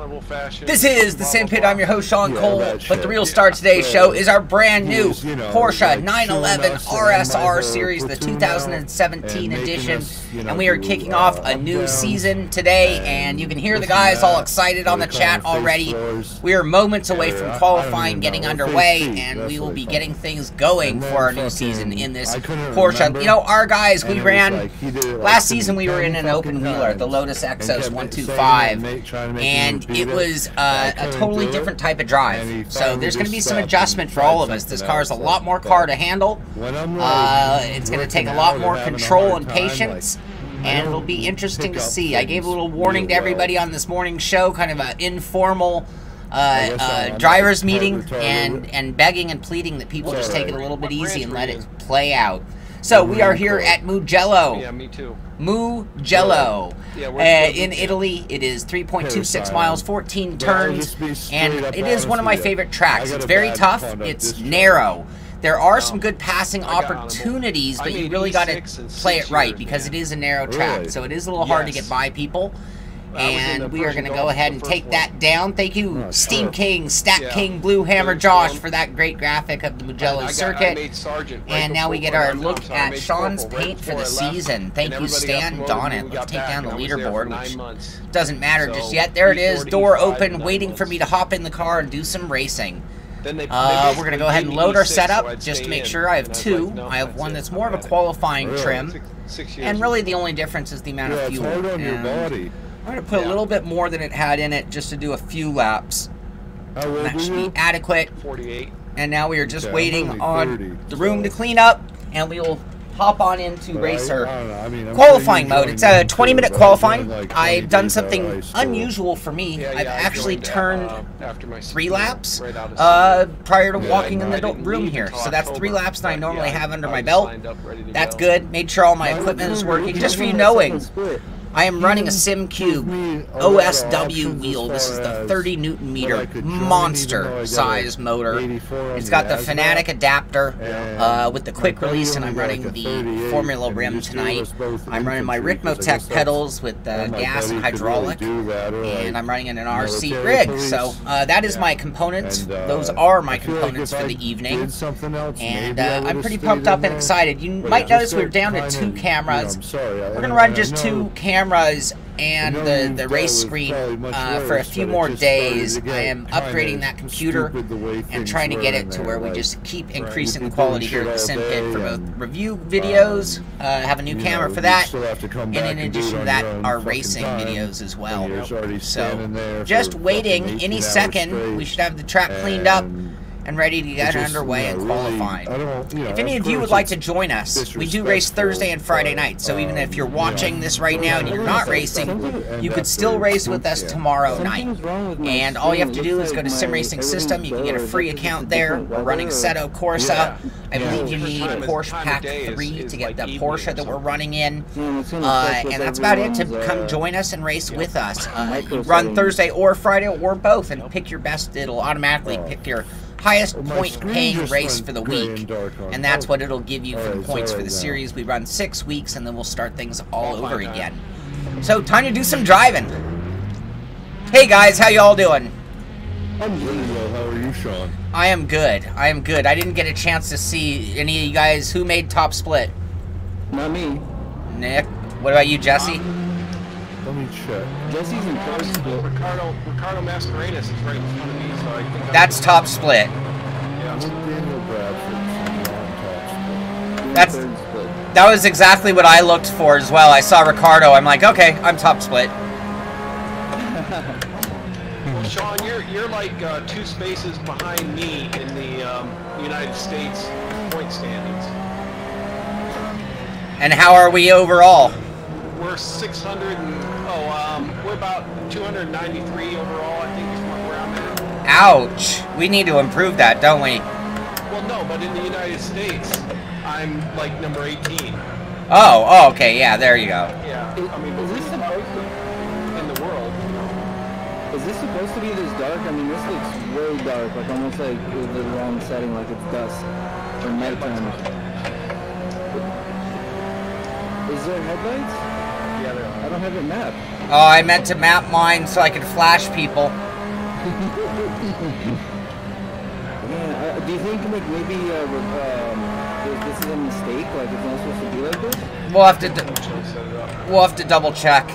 honorable fashion. This is the Simpit. I'm your host, Sean Cole. But the real star of today's show is our brand new Porsche 911 RSR Series, the 2017 edition. And we are kicking off a new season today. And you can hear the guys all excited on the chat already. We are moments away from qualifying getting underway. And we will be getting things going for our new season in this Porsche. You know, our guys, we ran, last season we were in an open wheeler, the Lotus Exos 125. And it was a totally different type of drive. So there's going to be some adjustment for all of us. This car is a lot more car to handle. It's going to take a lot more control and patience. And it'll be interesting to see. I gave a little warning to everybody on this morning's show, kind of an informal driver's meeting, and begging and pleading that people just take it a little bit easy and let it play out. So we are here at Mugello. Yeah, me too. Mugello. In Italy. It is 3.26 miles, 14 turns, and it is one of my favorite tracks. It's very tough. It's narrow. There are some good passing opportunities, but you really got to play it right because it is a narrow track. So it is a little hard to get by people. And we are going to go ahead and take that down. Thank you, Steam King, Stat King, Blue Hammer Josh, for that great graphic of the Mugello circuit. And now we get our look at Sean's paint for the season. Thank you, Stan Donnet. Let's take down the leaderboard, which doesn't matter just yet. There it is, door open, waiting for me to hop in the car and do some racing. We're going to go ahead and load our setup just to make sure. I have two. I have one that's more of a qualifying trim. And really the only difference is the amount of fuel. I'm going to put a little bit more than it had in it just to do a few laps. That should be adequate. 48. And now we are just waiting on the room to clean up, and we will hop on into racer qualifying mode. It's a 20-minute qualifying. I've done something unusual for me. I've actually turned 3 laps prior to walking in the room here. So that's 3 laps that I normally have under my belt. That's good. Made sure all my equipment is working. Just for you knowing, I am running a SimCube OSW wheel. This is the 30 Newton meter monster size motor. It's got the Fanatic adapter with the quick release, and I'm running the Formula rim tonight. I'm running my Ritmotech pedals with gas and hydraulic, and I'm running in an RC rig. So that is my components. Those are my components for the evening, and I'm pretty pumped up and excited. You might notice we're down to 2 cameras. We're going to run just 2 cameras and the race screen for a few more days. I am upgrading that computer and trying to get it to where we just keep increasing the quality here at the Simpit for both review videos, have a new camera for that, and in addition to that, our racing videos as well. So just waiting. Any second, we should have the track cleaned up and ready to get underway and qualifying. If any of you would like to join us, we do race Thursday and Friday night, so even if you're watching this right now and you're not racing, you could still race with us tomorrow night. And all you have to do is go to Sim Racing System. You can get a free account there. We're running Assetto Corsa. I believe you need Porsche Pack 3 to get the Porsche that we're running in. And that's about it to come join us and race with us. You run Thursday or Friday or both and pick your best. It'll automatically pick your highest point paying race for the week, and that's what it'll give you for the points for the series. We run 6 weeks and then we'll start things all over again. So time to do some driving. Hey guys, how y'all doing? I'm really well. How are you, Sean? I am good. I am good. I didn't get a chance to see any of you guys who made top split. Not me. Nick, what about you, Jesse? Let me check. Jesse's in first split. Ricardo Mascarenas is right in front of me, so I think that's top split. Yeah. Daniel Bradford's on That's that was exactly what I looked for as well. I saw Ricardo. I'm like, okay, I'm top split. Well, Sean, you're like 2 spaces behind me in the United States point standings. And how are we overall? We're 600 and we're about 293 overall. I think is where I'm at. Ouch! We need to improve that, don't we? Well, no, but in the United States, I'm like number 18. Oh, okay, yeah, there you go. Yeah, I mean, Is this supposed to, in the world. is this supposed to be this dark? I mean, this looks way dark, like almost like the wrong setting, like it's dusk or nighttime. Is there headlights? Yeah, there are. I don't don't have it mapped. Oh, I meant to map mine so I could flash people. Yeah, do you think like maybe this is a mistake? Like it's not supposed to be like this? We'll have to double check.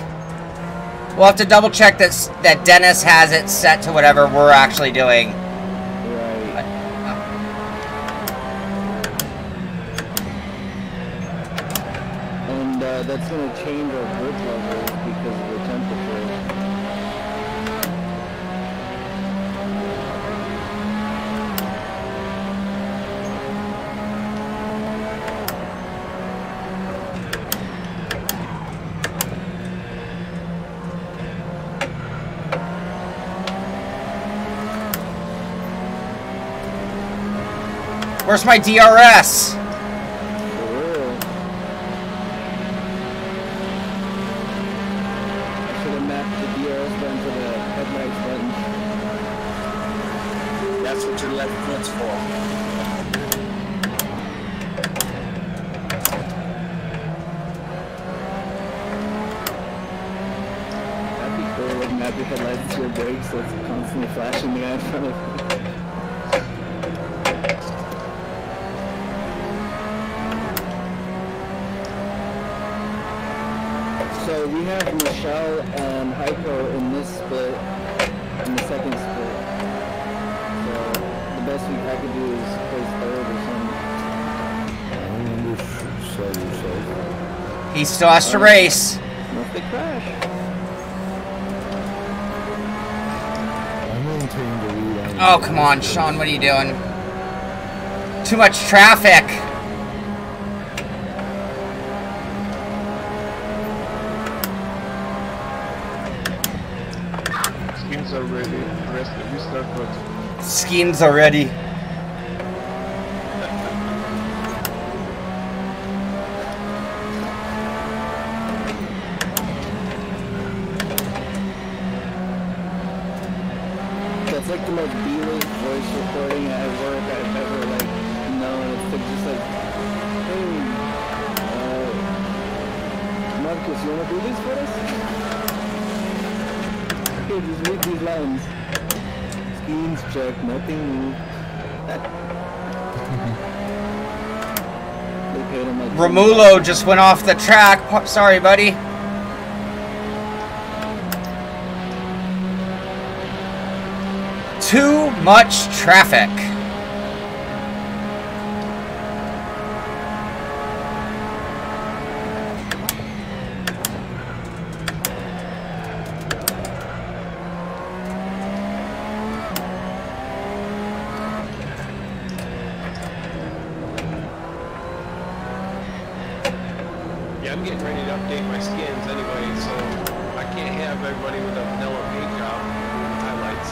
We'll have to double check that Dennis has it set to whatever we're actually doing. Right. And that's gonna change our grip levels because of the temperature. Where's my DRS? For real. I should have mapped the DRS button to the headlights button. That's what your left foot's for. That'd be cool, like map your headlights to your brakes so it's constantly flashing the guy in front of you. So we have Michelle and Heiko in this split, in the second split. So the best I could do is place third or something. He still has to race. Unless they crash. Oh, come on, Sean, what are you doing? Too much traffic. Schemes are ready. Rest of you start what? Schemes are ready. That's like the most B-list voice recording at work I've ever like known. It's like just like, hey, Marcus, you wanna do this for us? Okay, just read these lines. Schemes check, nothing new. They paid him like Romulo just went off the track. Sorry, buddy. Too much traffic. Yeah, I'm getting ready to update my skins anyway, so I can't have everybody with a vanilla paint job with highlights.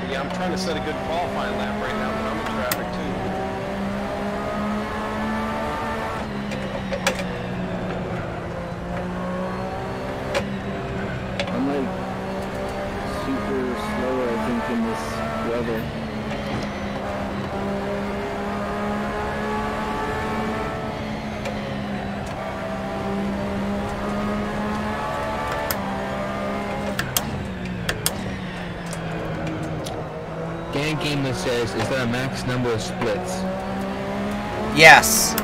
Yeah, I'm trying to set a good qualifying lap right now, but I'm in traffic too. I'm like super slow, I think, in this weather. Gang Gamer says, is there a max number of splits? Yes.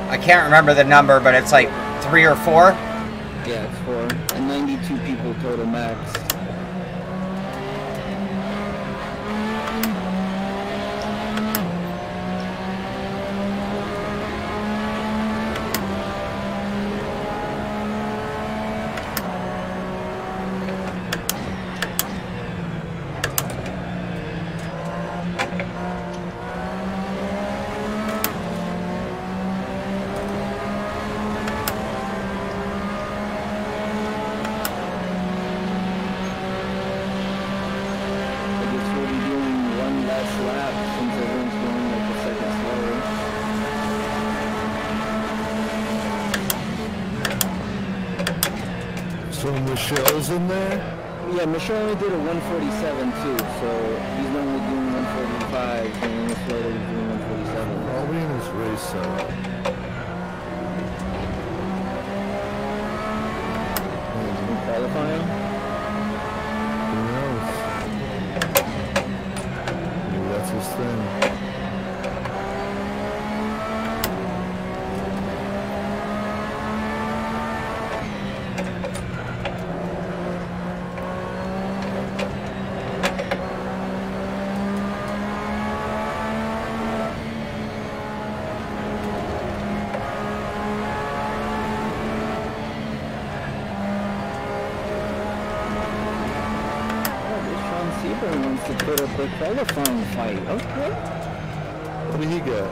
I can't remember the number, but it's like 3 or 4. Yeah, it's 4. And 92 people total max. So Michelle's in there? Yeah, Michelle only did a 147 too, so he's normally doing 145, and in this photo he's doing 147. Probably in his race setup. put up a qualifying fight. Okay. What did he get?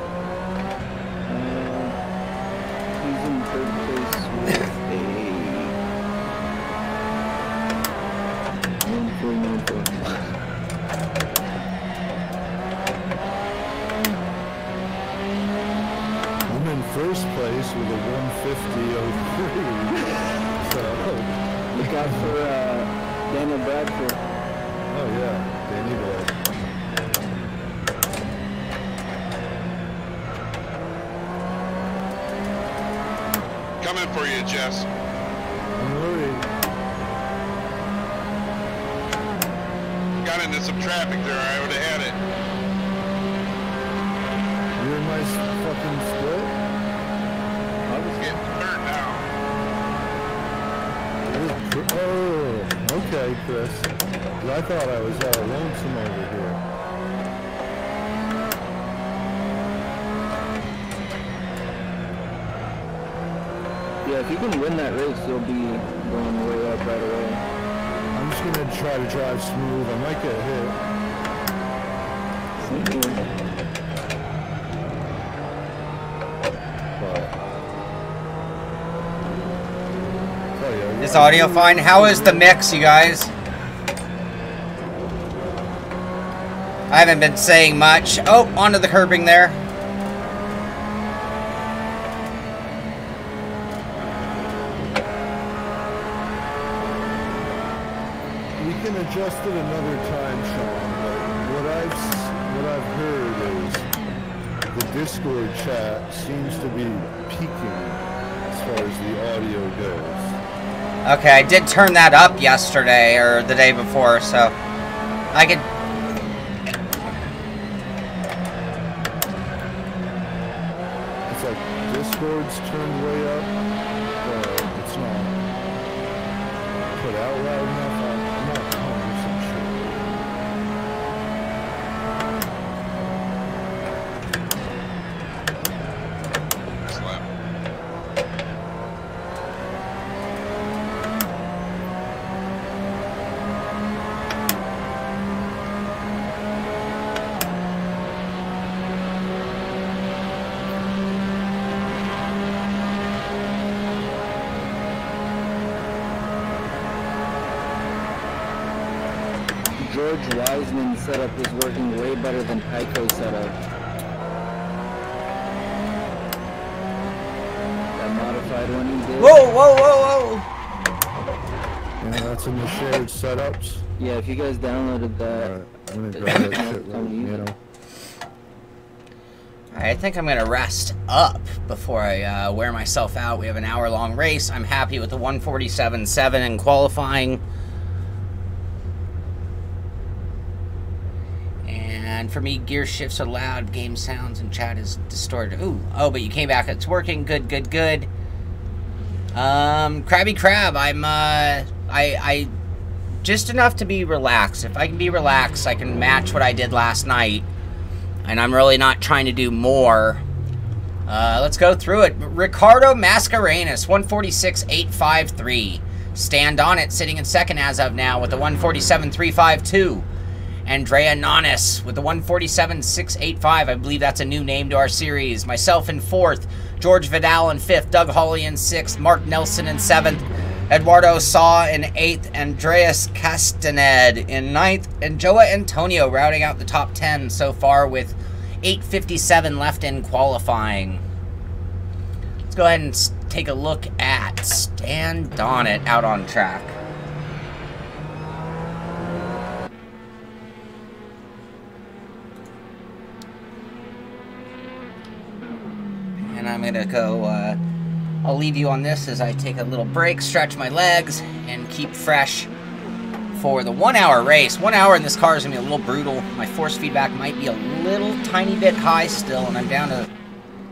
He's in third place with a 1.94. I'm in first place with a 150.03. So. Look out for Daniel Bradford. Oh yeah, Danny boy. Coming for you, Jess. I'm worried. Got into some traffic there. I would have had it. You're in my fucking split? I was getting third now. Oh, okay, Chris. I thought I was lonesome over here. Yeah, if you can win that race, you'll be going way up right away. I'm just gonna try to drive smooth. I might get hit. Same here. But oh, yeah, Is audio fine? How is the mix, you guys? I haven't been saying much. Oh, onto the curbing there. we can adjust it another time, Sean. But what I've heard is the Discord chat seems to be peaking as far as the audio goes. Okay, I did turn that up yesterday or the day before, so I could. It's like Discord's turned way up, but it's not put out loud enough. I'm not 100% sure. Slap. George Wiseman's setup is working way better than Heiko's setup. That modified one he did. Whoa, whoa, whoa, whoa! Yeah, that's in the shared setups. Yeah, if you guys downloaded that. Alright, I'm gonna grab that shit right, you know. I think I'm gonna rest up before I wear myself out. We have an hour-long race. I'm happy with the 147.7 in qualifying. And for me, gear shifts are loud, game sounds, and chat is distorted. Ooh, oh, but you came back. It's working. Good, good, good. Krabby Crab, I just enough to be relaxed. If I can be relaxed, I can match what I did last night. And I'm really not trying to do more. Let's go through it. Ricardo Mascarenas, 146.853. Stand on it, sitting in second as of now with the 147.352. Andrea Nonis with the 147.685. I believe that's a new name to our series. Myself in fourth. George Vidal in fifth. Doug Hawley in sixth. Mark Nelson in seventh. Eduardo Saw in eighth. Andreas Castaned in ninth. And Joa Antonio routing out the top 10 so far with 8:57 left in qualifying. Let's go ahead and take a look at Stand On It out on track. And I'm gonna go, I'll leave you on this as I take a little break, stretch my legs, and keep fresh for the 1 hour race. 1 hour in this car is gonna be a little brutal. My force feedback might be a little tiny bit high still, and I'm down to,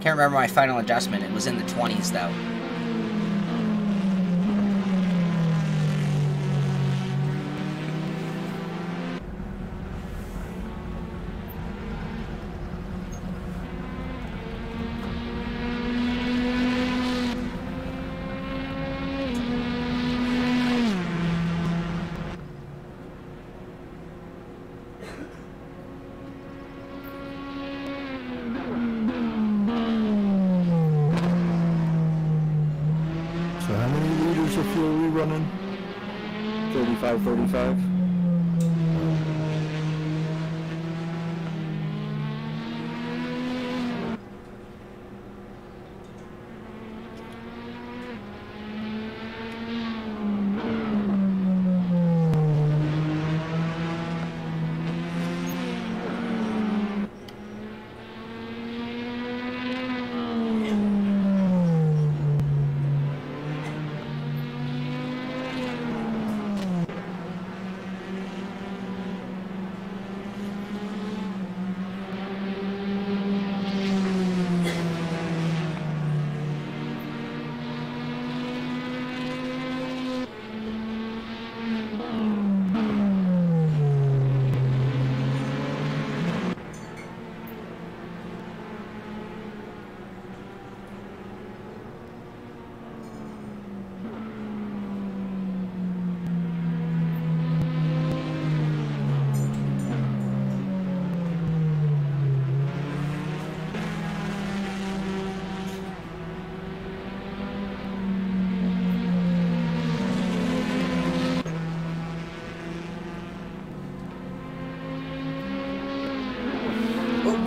can't remember my final adjustment. It was in the 20s though. So how many liters of fuel are we running? 35.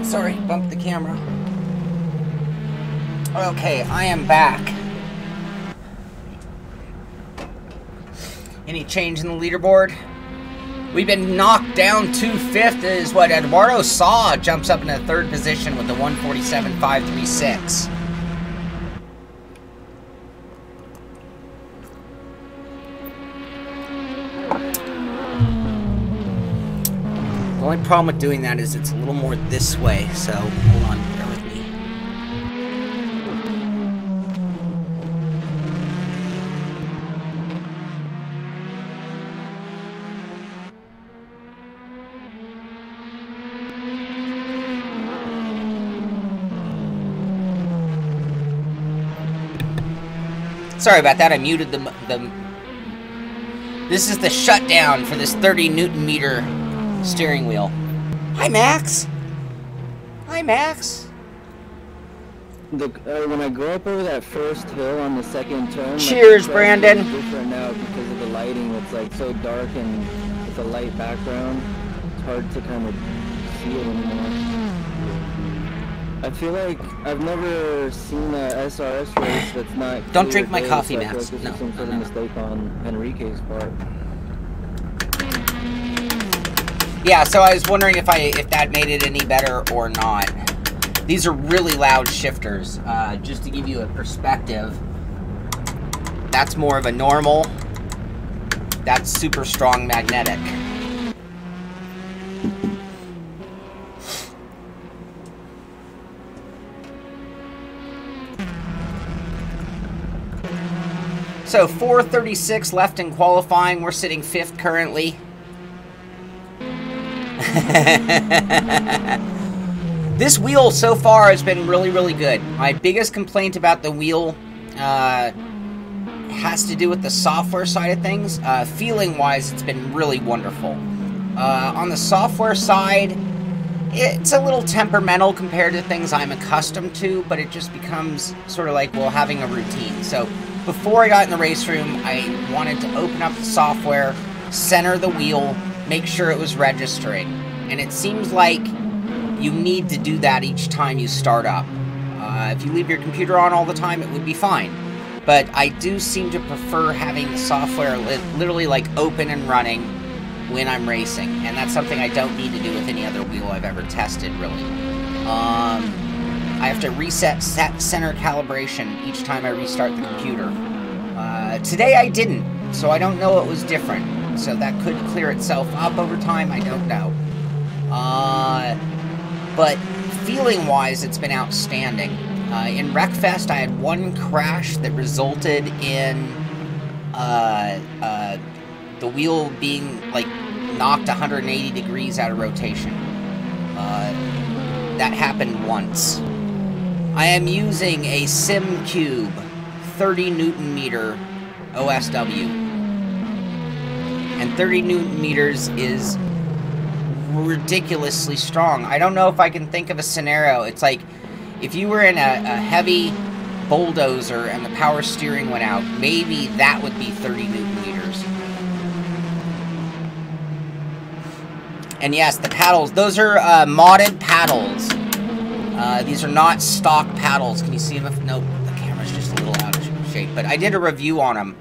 Sorry, bumped the camera. Okay, I am back. Any change in the leaderboard? We've been knocked down to 5th is what Eduardo Saw jumps up into 3rd position with the 147.536. The only problem with doing that is it's a little more this way, so hold on, bear with me. Sorry about that, I muted the This is the shutdown for this 30 Newton meter steering wheel. Hi, Max. Hi, Max. When I go up over that first hill on the second turn. Cheers, like, Brandon. It's different now because of the lighting. It's like so dark and with a light background. It's hard to kind of see it anymore. I feel like I've never seen a SRS race that's not. Don't drink my coffee, so I feel Max. like this No, is some sort no, of no. mistake on Enrique's part. Yeah, so I was wondering if that made it any better or not. These are really loud shifters. Just to give you a perspective, that's more of a normal. That's super strong magnetic. So 4:36 left in qualifying. We're sitting 5th currently. This wheel so far has been really, really good. My biggest complaint about the wheel has to do with the software side of things. Feeling-wise, it's been really wonderful. On the software side, it's a little temperamental compared to things I'm accustomed to, but it just becomes sort of like, well, having a routine. So before I got in the race room, I wanted to open up the software, center the wheel, make sure it was registering. And it seems like you need to do that each time you start up. If you leave your computer on all the time, it would be fine. But I do seem to prefer having the software literally like open and running when I'm racing. And that's something I don't need to do with any other wheel I've ever tested, really. I have to reset center calibration each time I restart the computer. Today I didn't, so I don't know what was different. So that could clear itself up over time, I don't know. But feeling-wise, it's been outstanding. In Wreckfest, I had one crash that resulted in the wheel being, like, knocked 180 degrees out of rotation. That happened once. I am using a SimCube 30 Newton meter OSW. And 30 Newton meters is ridiculously strong. I don't know if I can think of a scenario. It's like if you were in a heavy bulldozer and the power steering went out, maybe that would be 30 Newton meters. And yes, the paddles, those are modded paddles. These are not stock paddles. Can you see them? No, the camera's just a little out of shape. But I did a review on them,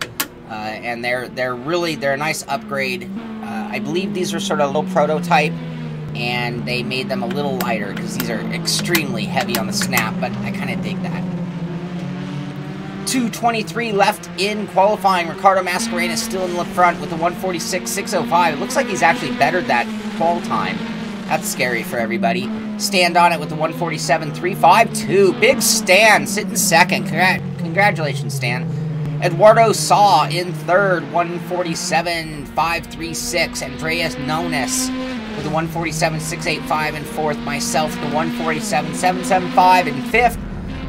and they're a nice upgrade. I believe these are sort of a little prototype, and they made them a little lighter because these are extremely heavy on the snap. But I kind of dig that. 2:23 left in qualifying. Ricardo Mascherena is still in the front with a 1:46.605. It looks like he's actually bettered that qual time. That's scary for everybody. Stand on it with the 1:47.352. Big Stan sitting second. Congratulations, Stan. Eduardo Saw in third, 1:47.536. Andreas Nonis with a 1:47.685 in fourth. Myself, the 1:47.775 in fifth.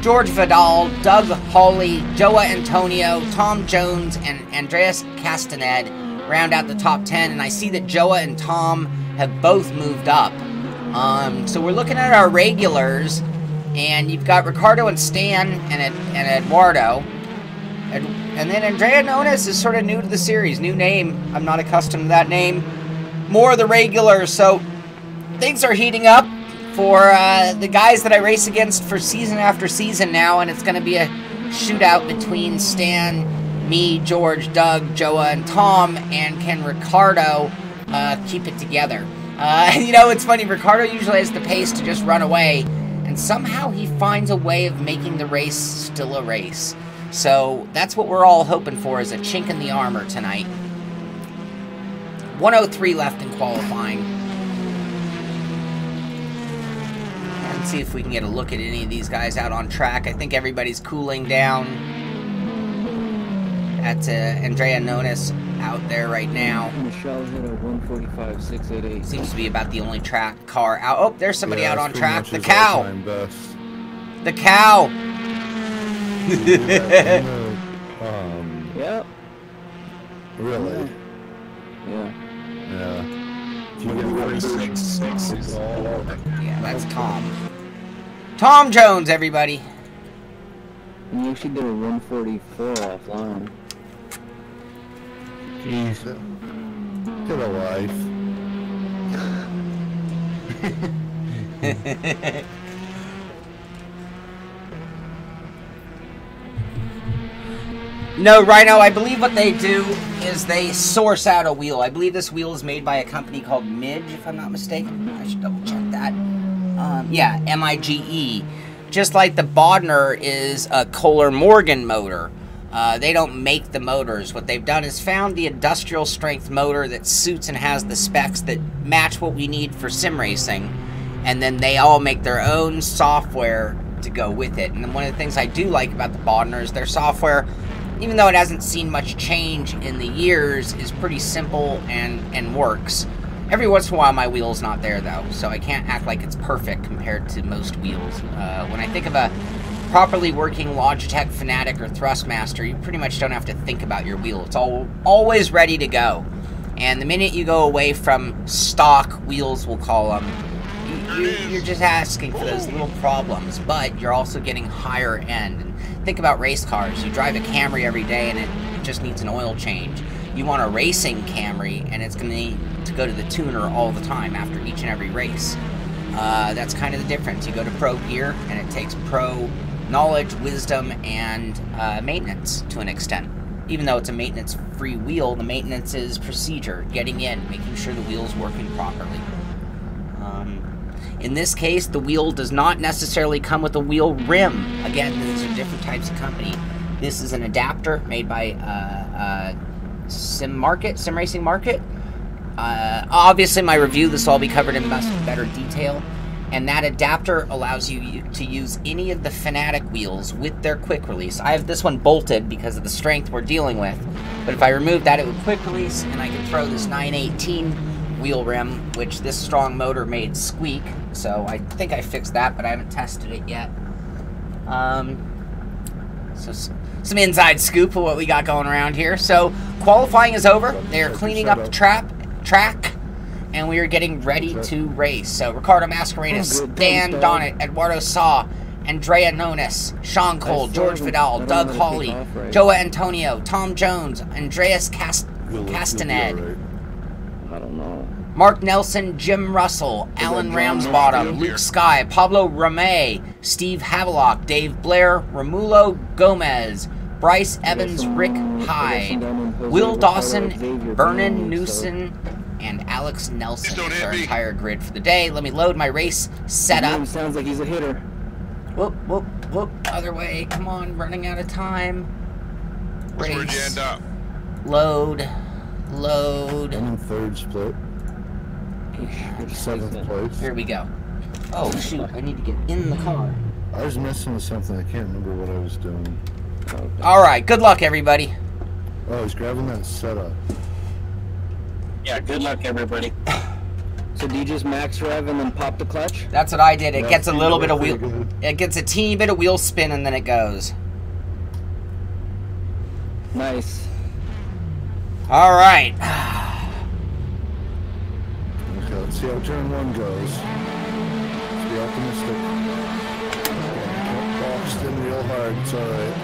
George Vidal, Doug Hawley, Joa Antonio, Tom Jones, and Andreas Castaned round out the top 10. And I see that Joa and Tom have both moved up. So we're looking at our regulars, and you've got Ricardo and Stan and Eduardo. And then Andrea Nonis is sort of new to the series. New name. I'm not accustomed to that name. More of the regulars. So things are heating up for the guys that I race against for season after season now, and it's going to be a shootout between Stan, me, George, Doug, Joa, and Tom, and can Ricardo keep it together. You know, it's funny, Ricardo usually has the pace to just run away, and somehow he finds a way of making the race still a race. So that's what we're all hoping for, is a chink in the armor tonight. 1:03 left in qualifying. Let's see if we can get a look at any of these guys out on track. I think everybody's cooling down. That's Andrea Nonis out there right now. Michelle hit a 1:45.688. Seems to be about the only track car out. Oh, there's somebody out on track. The cow. The cow. Yep. Really? Yeah. Yeah. Yeah, that's Tom. Tom Jones, everybody. And you actually did a 1:44 offline. Jeez. Get a life. No, Rhino, I believe what they do is they source out a wheel. I believe this wheel is made by a company called Midge, if I'm not mistaken. I should double check that. Yeah, M-I-G-E. Just like the Bodner is a Kohler Morgan motor. They don't make the motors. What they've done is found the industrial strength motor that suits and has the specs that match what we need for sim racing. And then they all make their own software to go with it. And one of the things I do like about the Bodner is their software, even though it hasn't seen much change in the years, is pretty simple and works. Every once in a while my wheel's not there though, so I can't act like it's perfect compared to most wheels. When I think of a properly working Logitech Fanatic or Thrustmaster, you pretty much don't have to think about your wheel. It's always ready to go. And the minute you go away from stock wheels, we'll call them, you're just asking for those little problems, but you're also getting higher end. And think about race cars. You drive a Camry every day and it just needs an oil change. You want a racing Camry and it's going to need to go to the tuner all the time after each and every race. That's kind of the difference. You go to pro gear and it takes pro knowledge, wisdom, and maintenance to an extent. Even though it's a maintenance-free wheel, the maintenance is procedure, getting in, making sure the wheel's working properly. In this case, the wheel does not necessarily come with a wheel rim. Again, these are different types of company. This is an adapter made by Sim Racing Market. Obviously, my review, this will all be covered in much better detail. And that adapter allows you to use any of the Fanatic wheels with their quick release. I have this one bolted because of the strength we're dealing with. But if I remove that, it would quick release, and I can throw this 918 wheel rim, which this strong motor made squeak. So I think I fixed that, but I haven't tested it yet. So some inside scoop of what we got going around here. So qualifying is over. They are cleaning up the track, and we are getting ready to race. So Ricardo Mascherena, Stan Donnet, Eduardo Saw, Andrea Nonis, Sean Cole, George Vidal, Doug Hawley, Joa Antonio, Tom Jones, Andreas Castaned, I don't know. Mark Nelson, Jim Russell, Alan Ramsbottom, Luke Sky, Pablo Ramey, Steve Havelock, Dave Blair, Romulo Gomez, Bryce Evans, Rick Hyde, Will Dawson, Vernon Newson, and Alex Nelson is our entire grid for the day. Let me load my race setup. Sounds like he's a hitter. Whoop, whoop, whoop. Other way. Come on, running out of time. Race. Where'd you end up? Load. Load. I'm in third split. 7th place. Here we go. Oh, shoot. I need to get in the car. I was messing with something. I can't remember what I was doing. All right. Good luck, everybody. Oh, he's grabbing that setup. Yeah, good luck, everybody. So do you just max rev and then pop the clutch? That's what I did. It gets a little bit of wheel. Good. It gets a teeny bit of wheel spin, and then it goes. Nice. All right. Okay, let's see how turn 1 goes. Let's be optimistic. Okay, boxed in real hard. It's all right.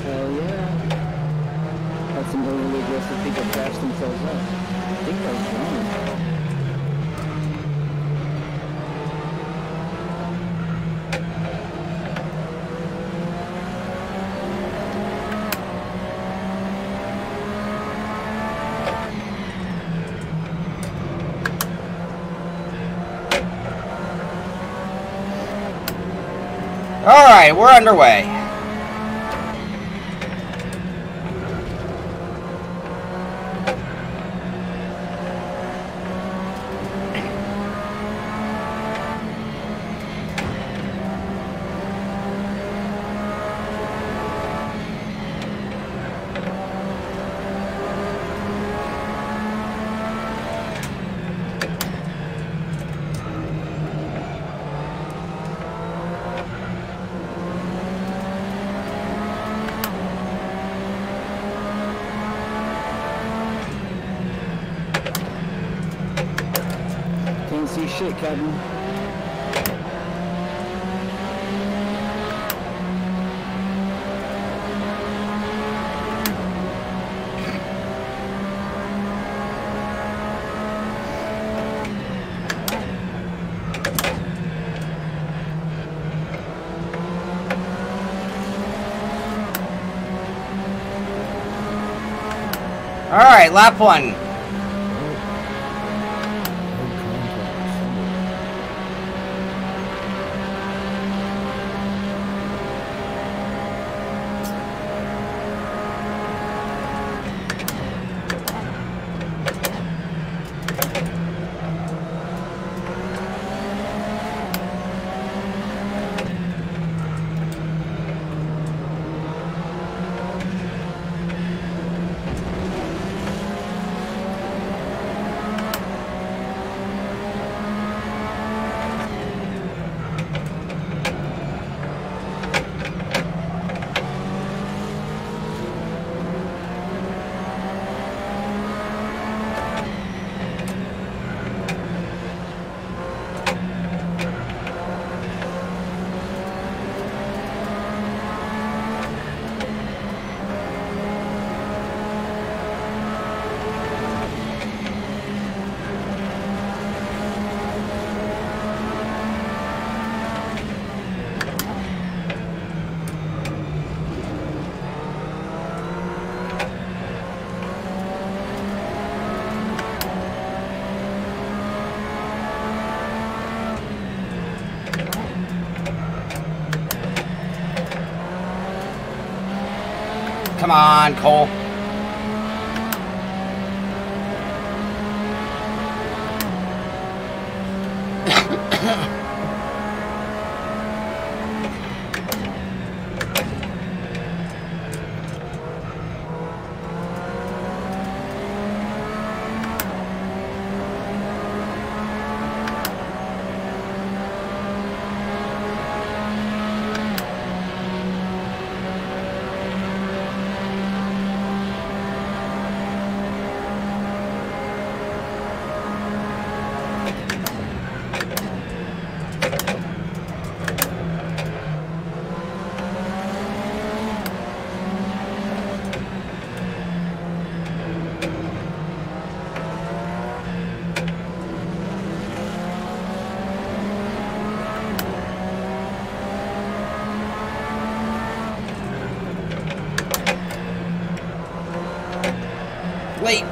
Hell yeah. Had some really aggressive people crash themselves up. I think that was wrong. All right, we're underway. Can't see shit, Captain. All right, lap 1. Come on, Cole. Late.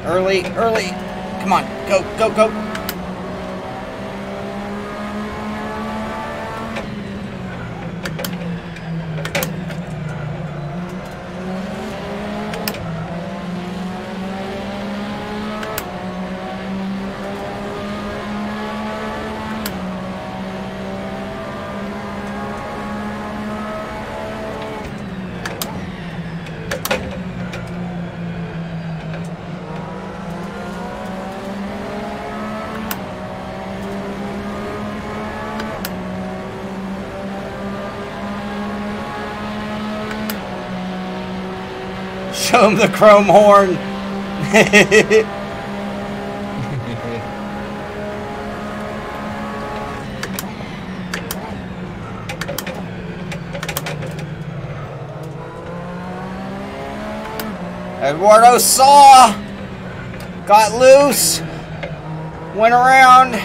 Early, early. Come on, go, go, go. Show him the chrome horn. Eduardo saw. Got loose. Went around.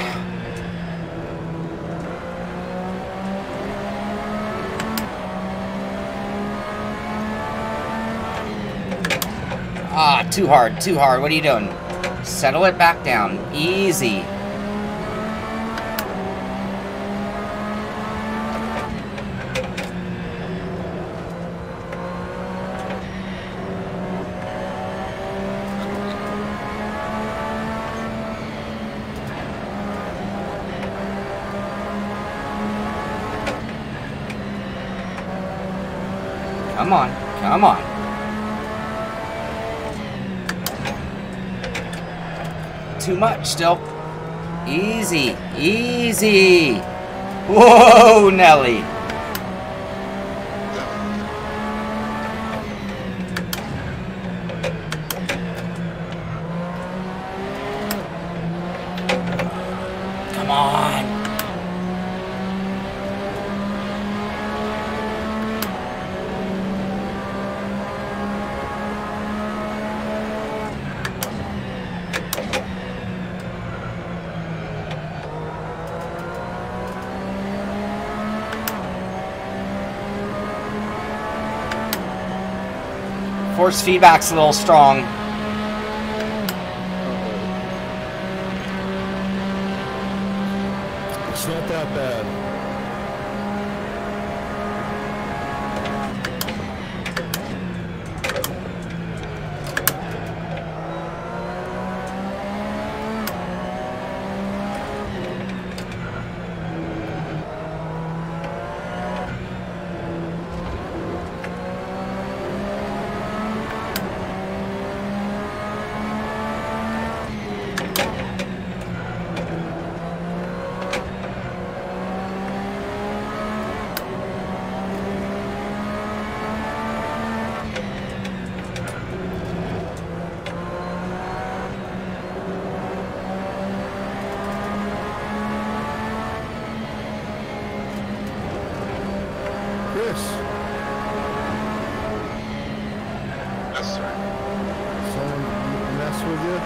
Ah, too hard, too hard. What are you doing? Settle it back down. Easy. Come on, come on. Too much still. Easy, easy. Whoa, Nelly. Come on. Force feedback's a little strong. It's not that bad. Chris. Yes, sir. Someone mess with you?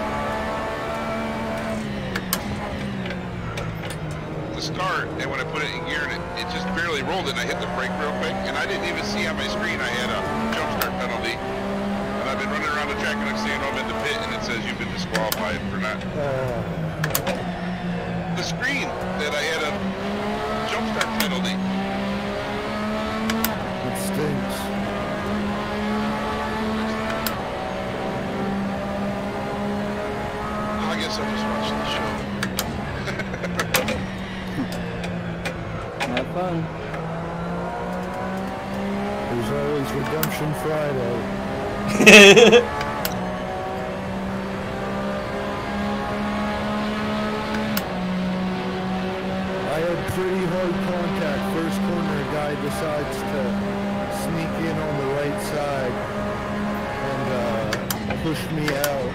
The start, and when I put it in gear, and it just barely rolled it, and I hit the brake real quick, and I didn't even see on my screen I had a jump start penalty. And I've been running around the track, and I'm seeing I'm in the pit, and it says you've been disqualified for not. The screen that I had a jump start penalty. It stinks. I guess I'm just watching the show. Have fun. There's always Redemption Friday. I had pretty hard contact. First corner, a guy decides to sneak in on the right side. pushed me out.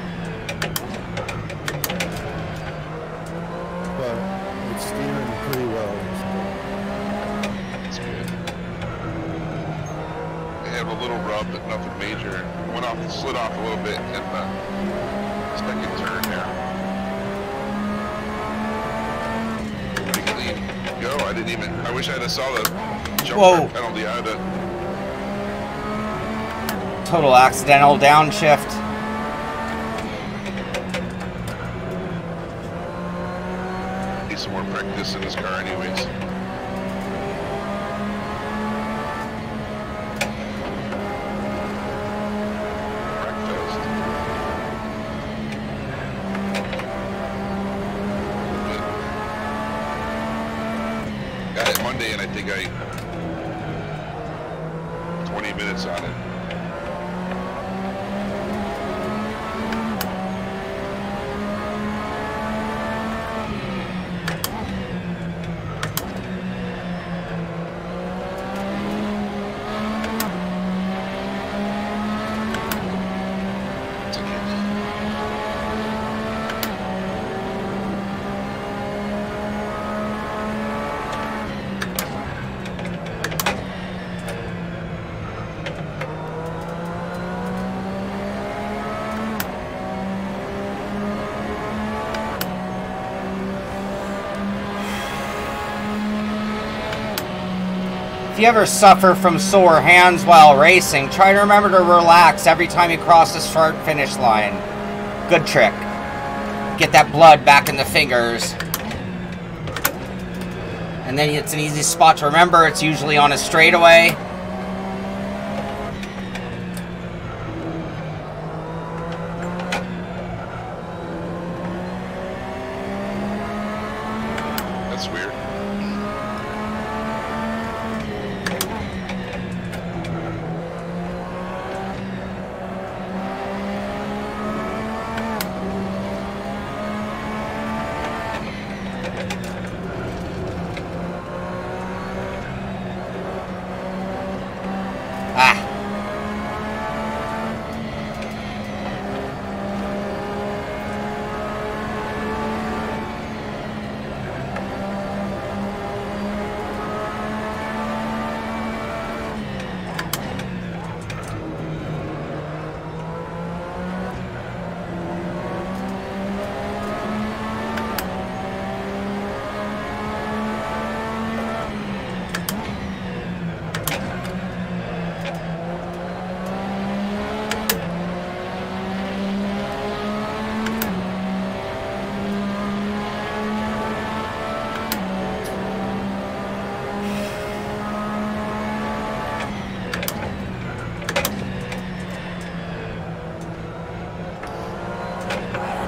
But it's steaming pretty well. That's good. I have a little rub, but nothing major. Went off, slid off a little bit in the second turn there. Pretty clean. Go. I didn't even. I wish I had saw the jump start penalty. I had to. Total accidental downshift. Need some more practice in this car, anyways. Breakfast. Got it Monday, and I think 20 minutes on it. If you ever suffer from sore hands while racing, try to remember to relax every time you cross the start finish line. Good trick. Get that blood back in the fingers. And then it's an easy spot to remember. It's usually on a straightaway. That's weird.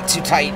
Too tight.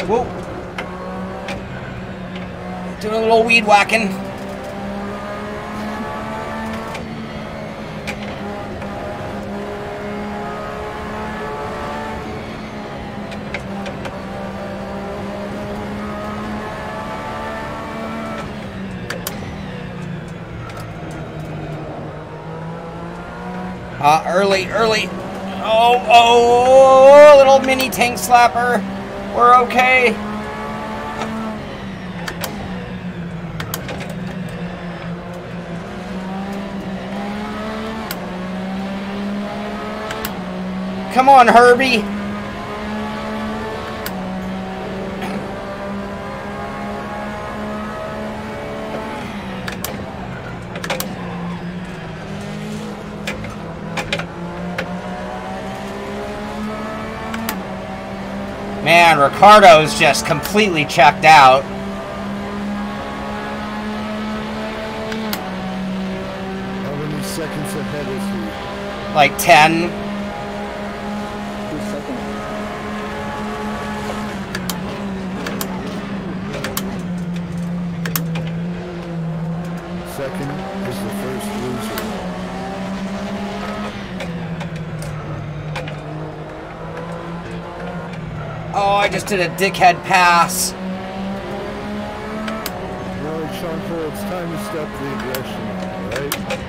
Whoa. Doing a little weed whacking. Early. Oh, little mini tank slapper. We're okay. Come on, Herbie. Man, Ricardo's just completely checked out. How many seconds ahead is he? Like 10. 2 seconds. Second is the first loser. Oh, I just did a dickhead pass. Well, Sean Cole, it's time to step the aggression up, right?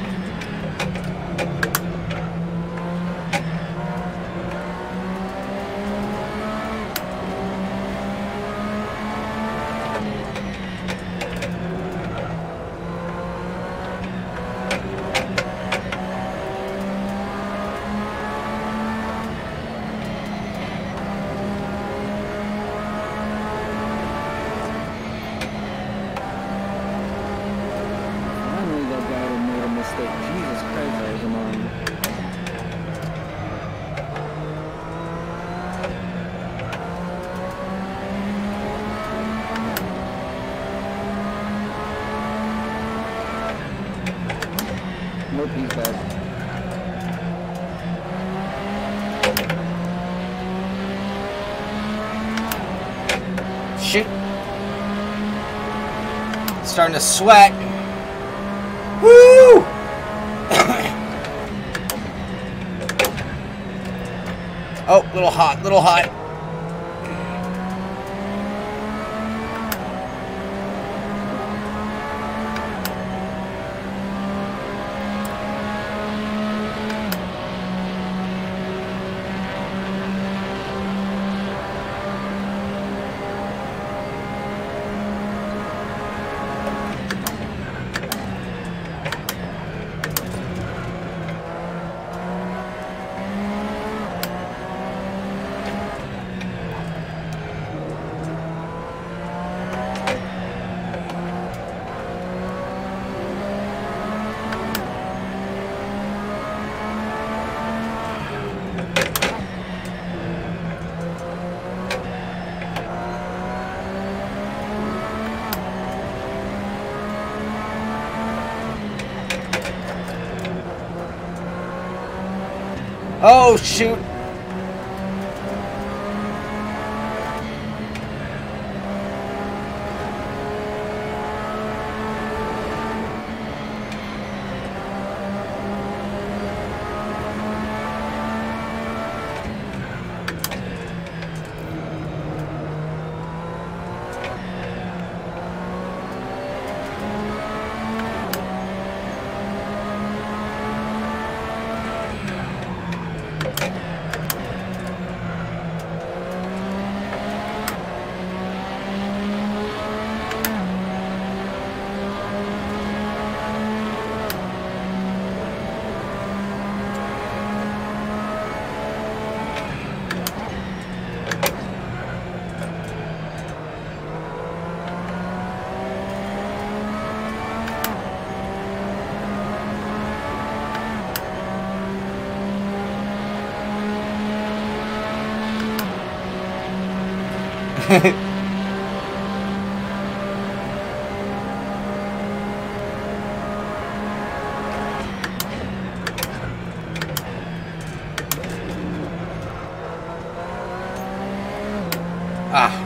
Nope, he's back. Shit. Starting to sweat. Woo! Oh, little hot, little hot. Oh, shoot.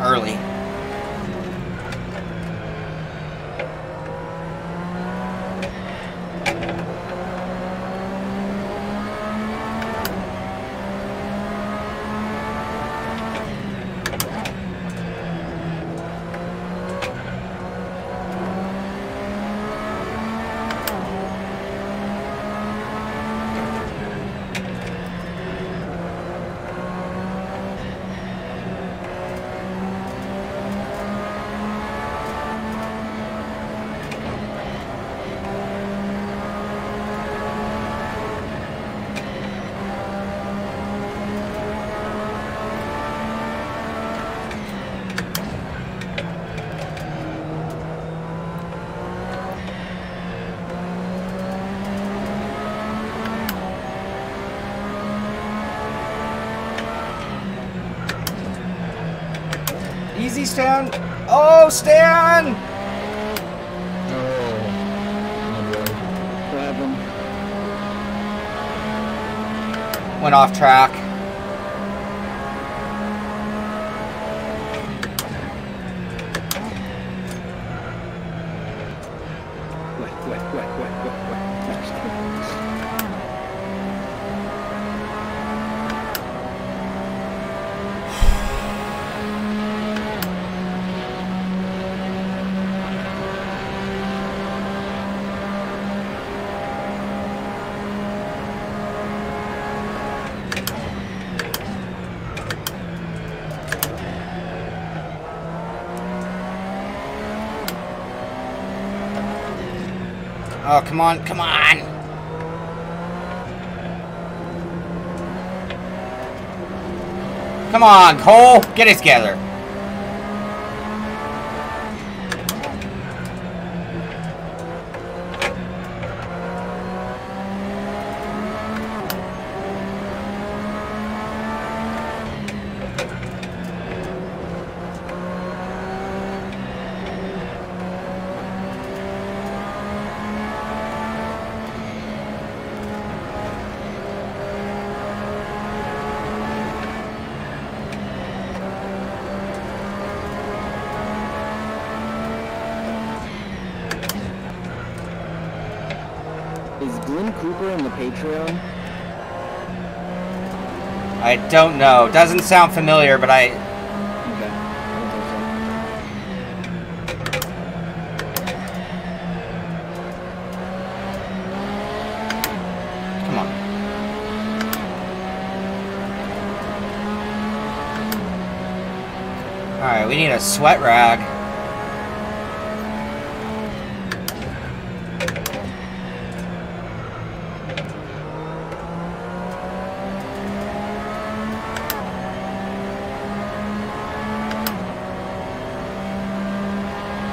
Early. Easy, Stan. Oh, Stan! Grab him. Went off track. Oh, come on, come on! Come on, Cole! Get it together! Cooper in the Patreon? I don't know. Doesn't sound familiar, but I... Okay. Come on. Alright, we need a sweat rag.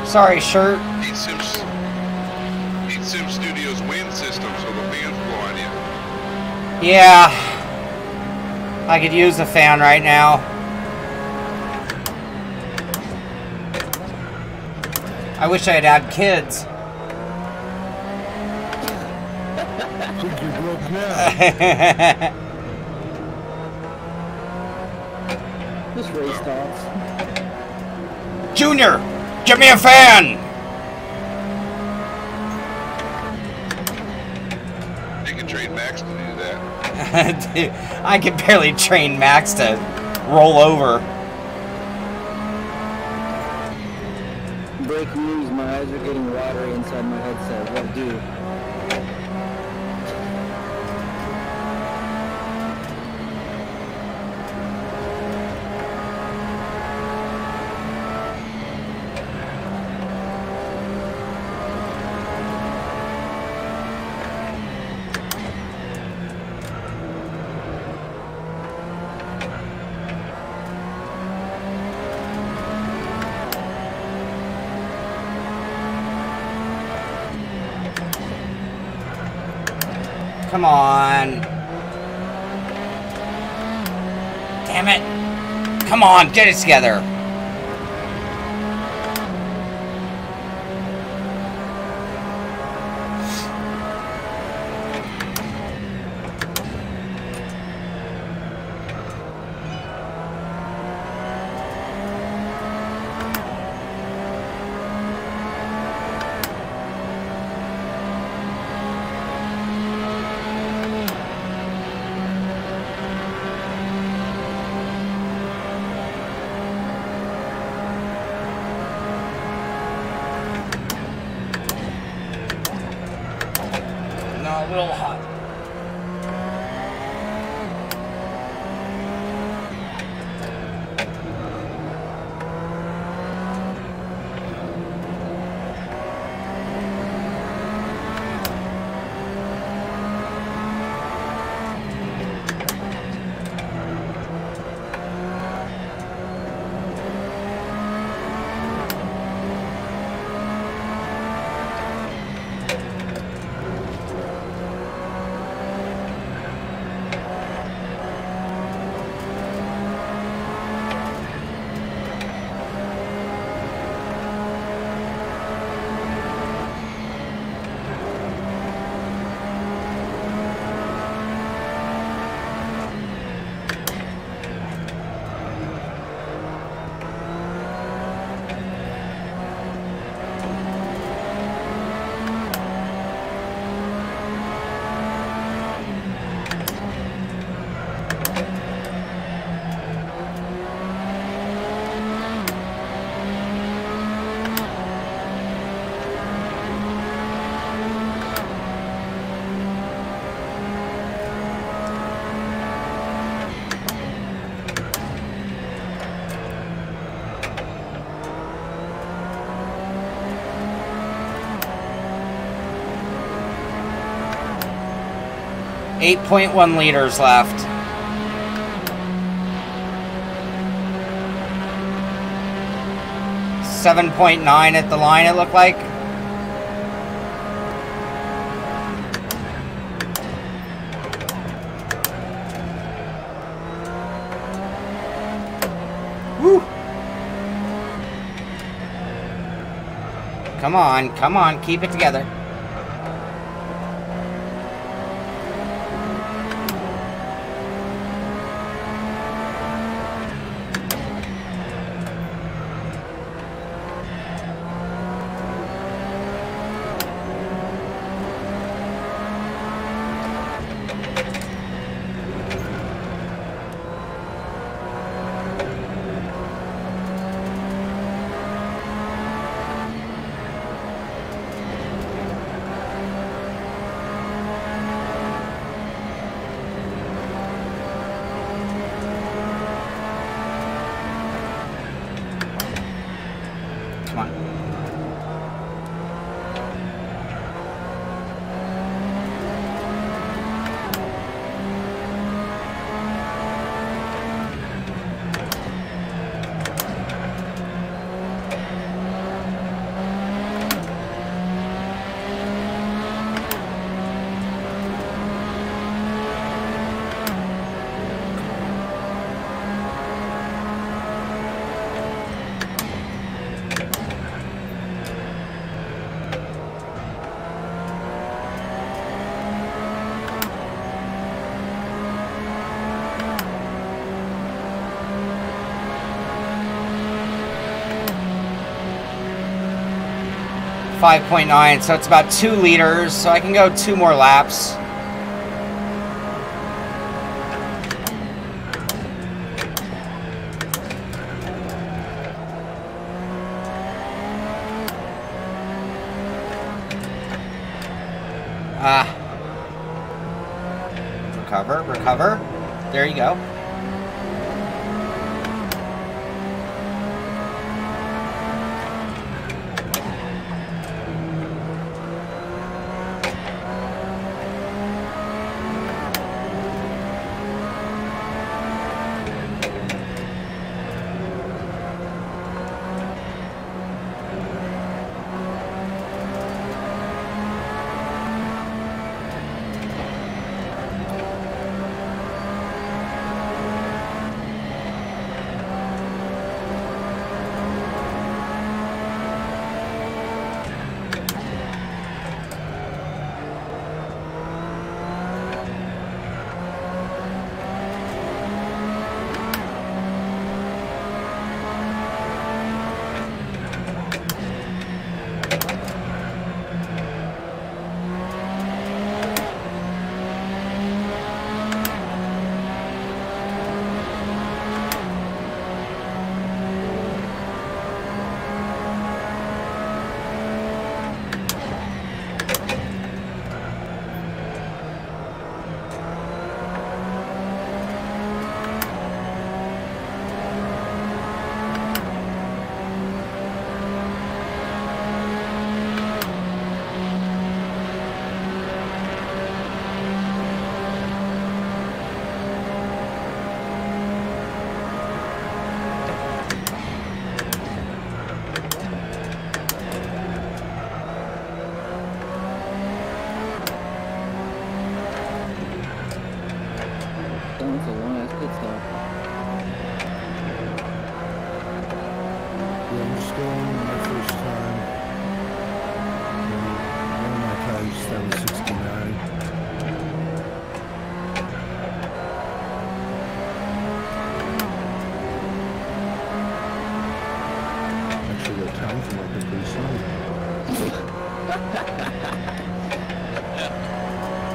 Sorry, shirt. Need Sim Studios wind system so the fans blow on you. Yeah. I could use a fan right now. I wish I had had kids. This race talks. Junior! Give me a fan! You can train Max to do that. Dude, I can barely train Max to roll over. Breaking news, my eyes are getting watery inside my headset. What do? Come on. Damn it. Come on, get it together. A little hot. 8.1 liters left. .9 at the line, it looked like. Woo! Come on, keep it together. Come on. .9, so it's about 2 liters, so I can go 2 more laps. Recover. There you go.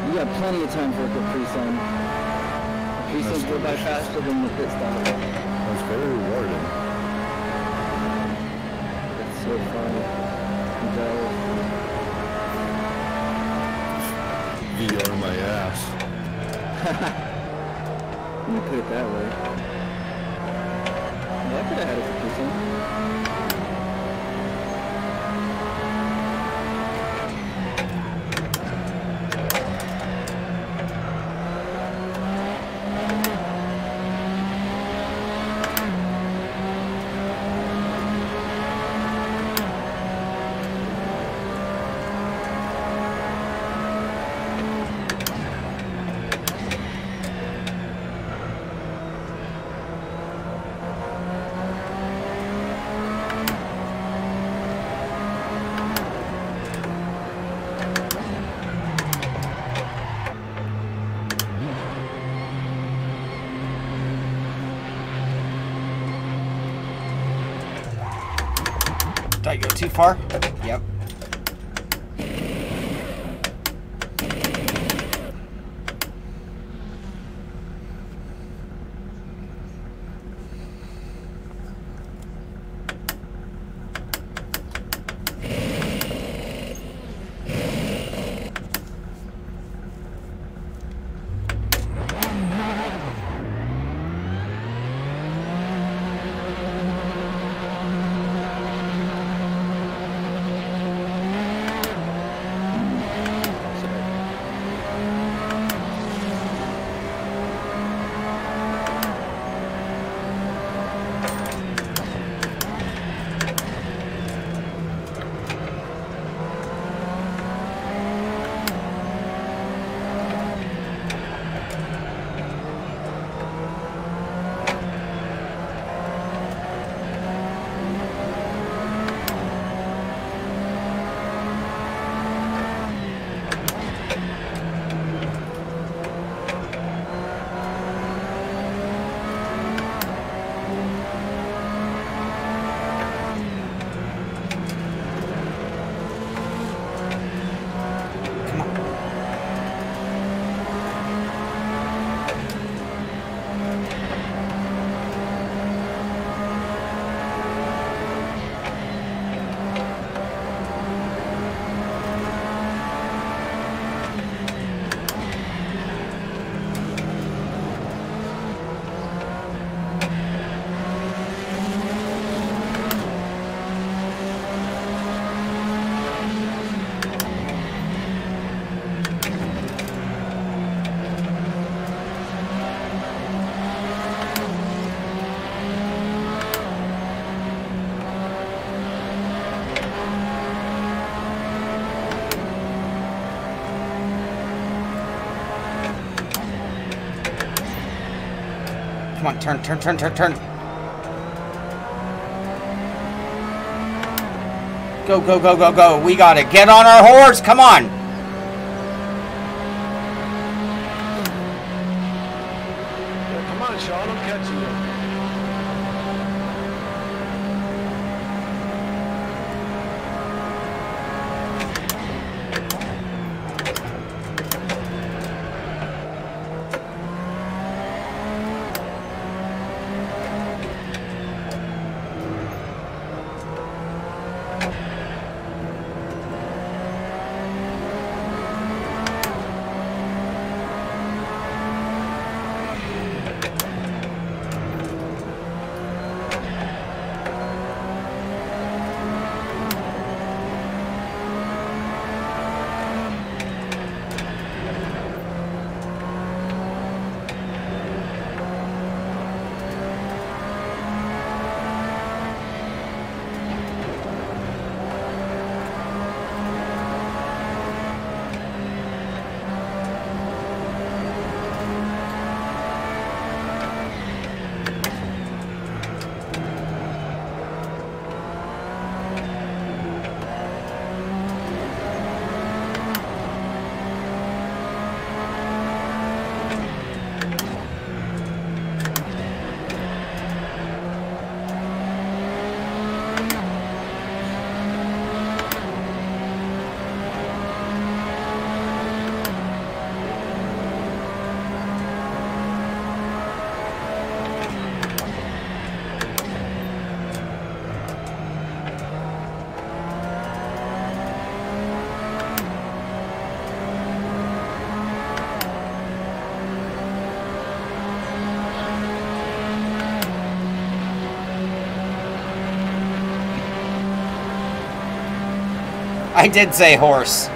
You got plenty of time for a Capri Sun. Capri Suns go by faster than the pit stop. That's very rewarding. That's so funny. I'm jealous. VR my ass. Let me put it that way. Yeah, I could have had a Capri Sun. I go too far? Yep. Come on, turn. Go. We got it. Get on our horse. Come on. Yeah, come on, Sean. I'm catching you. I did say horse.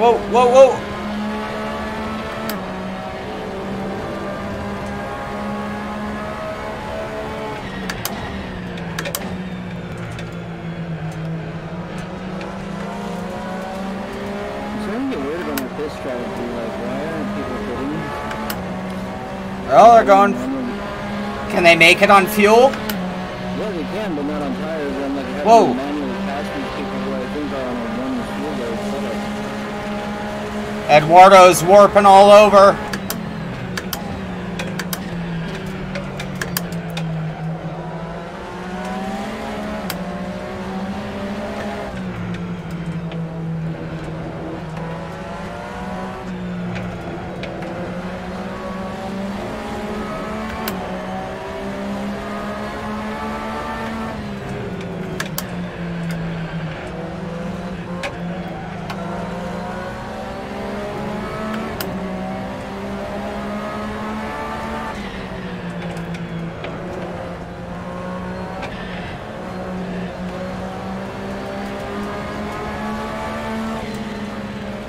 Whoa, whoa, whoa! I'm starting to get weird about my pit strategy. Like, why aren't people pitting? Well, they're going. Can they make it on fuel? Yeah, they can, but not on tires. I'm like having Whoa. to manually pass these people who I think are on a one fuel load setup. Eduardo's warping all over.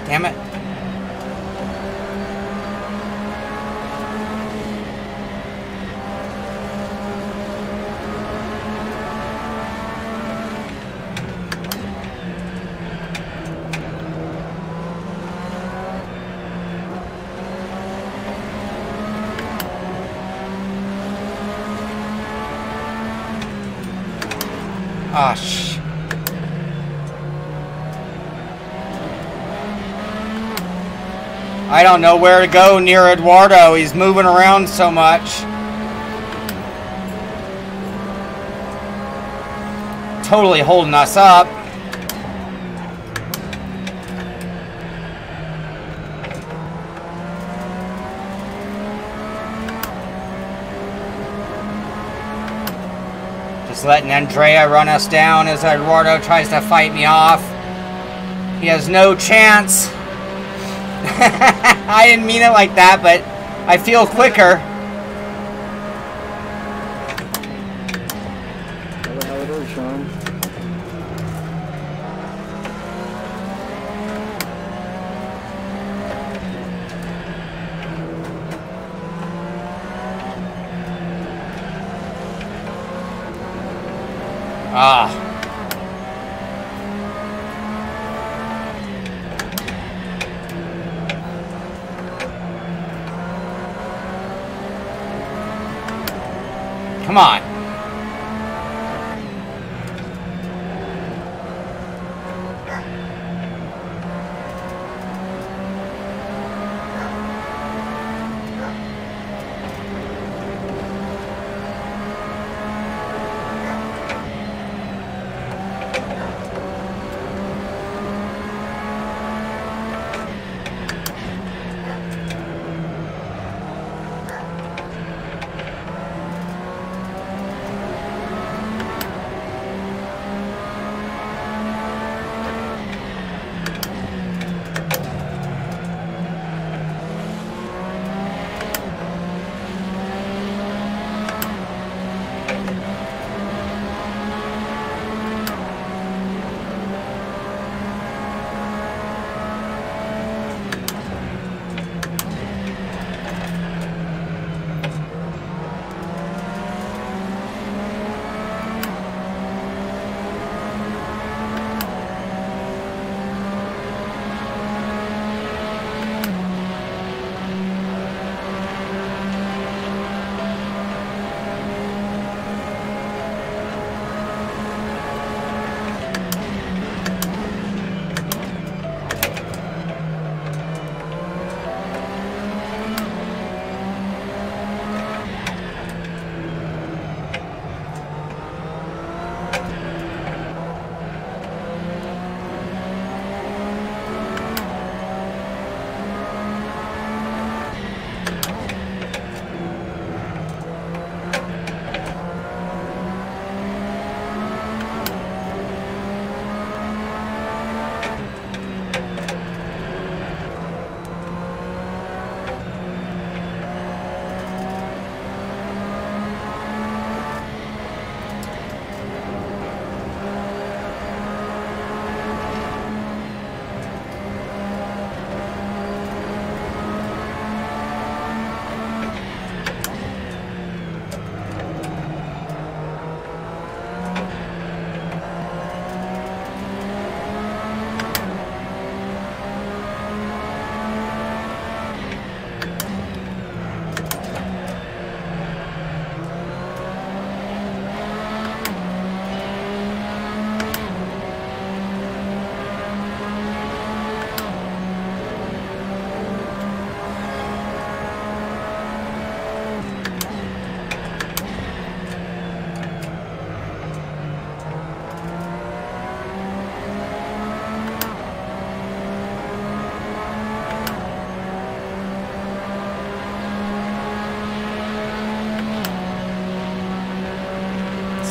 Damn it. Ah, shh. I don't know where to go near Eduardo. He's moving around so much. Totally holding us up. Just letting Andrea run us down as Eduardo tries to fight me off. He has no chance. I didn't mean it like that, but I feel quicker. How it is, Sean. Ah. Come on.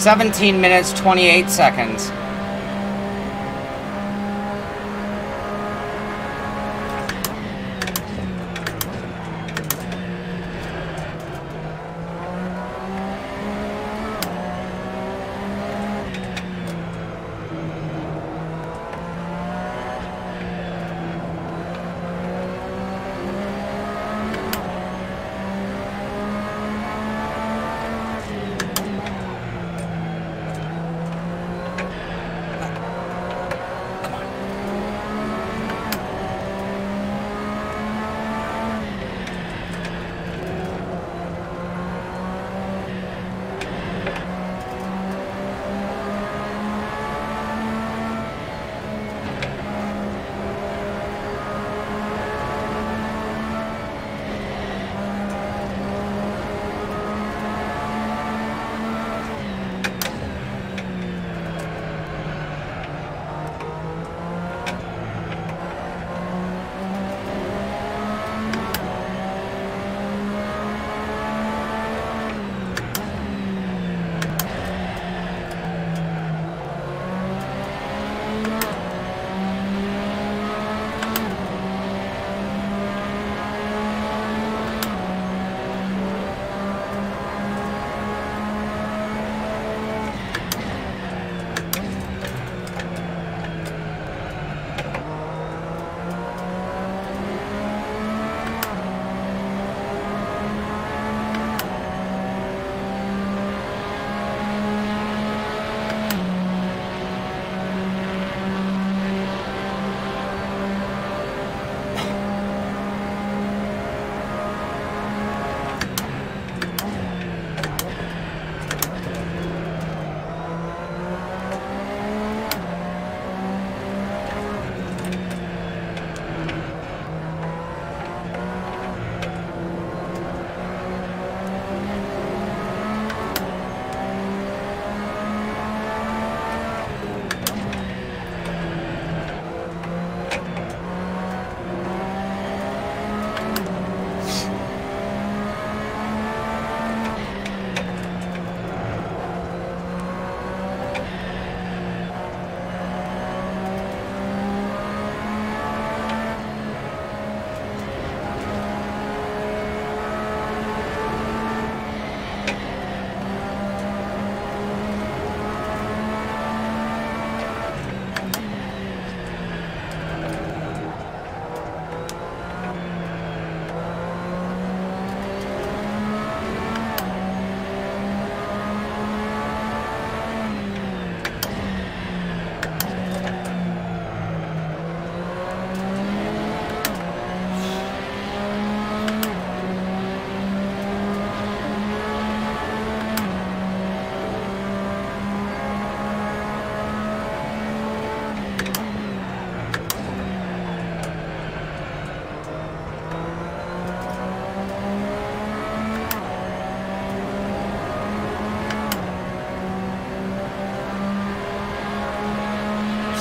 17 minutes, 28 seconds.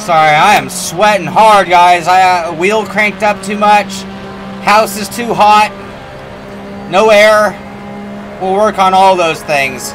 Sorry, I am sweating hard, guys. Wheel cranked up too much. House is too hot. No air. We'll work on all those things.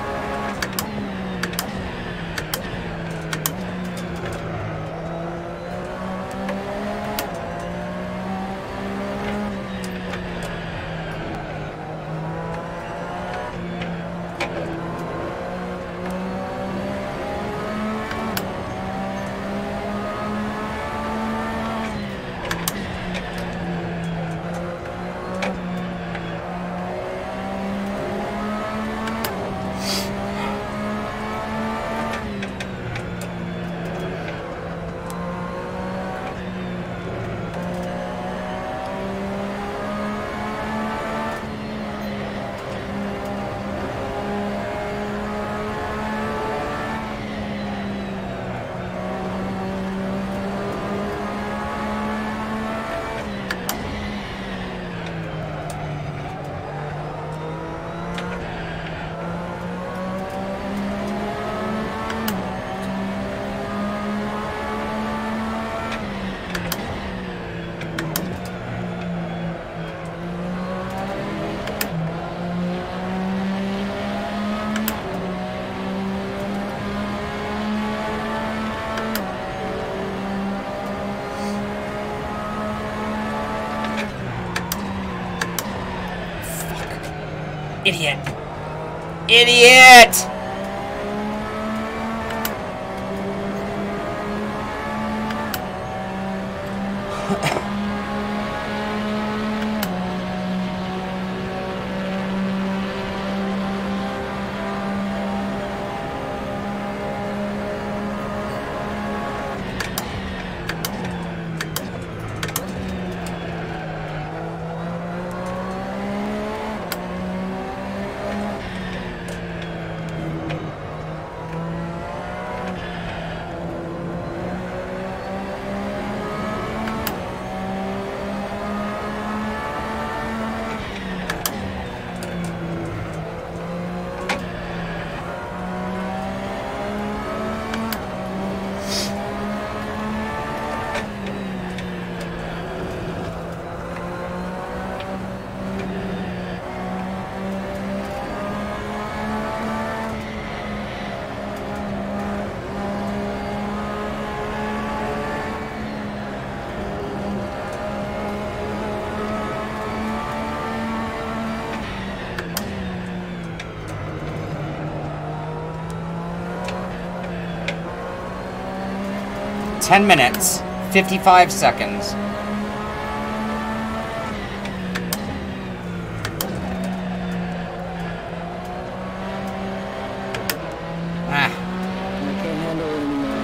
Idiot. Idiot! Ten minutes, 55 seconds. I can't handle it anymore.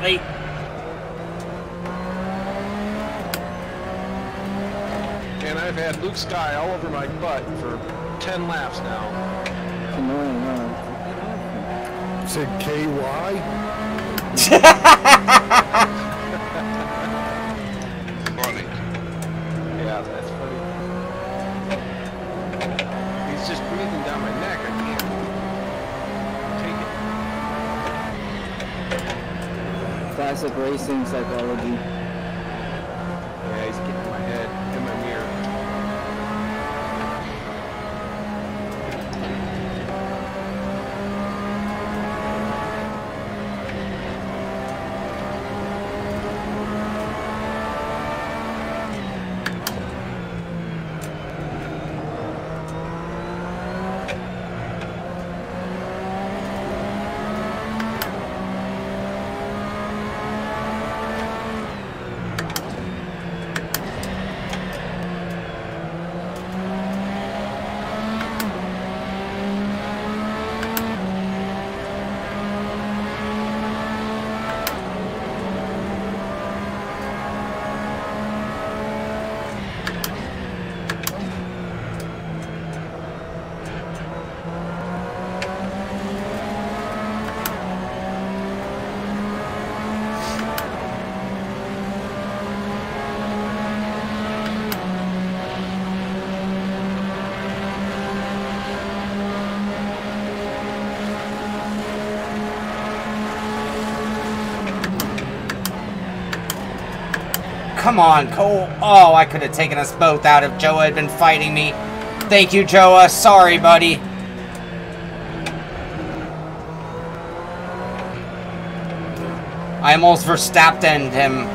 Wait. And I've had Luke Sky all over my butt for 10 laps now. It's annoying, huh? Said KY? Funny. Yeah, that's funny. He's just breathing down my neck. I can't take it. Classic racing psychology. Yeah, he's getting in my head, in my mirror. Come on, Cole. Oh, I could have taken us both out if Joa had been fighting me. Thank you, Joa. Sorry, buddy. I almost Verstappened him.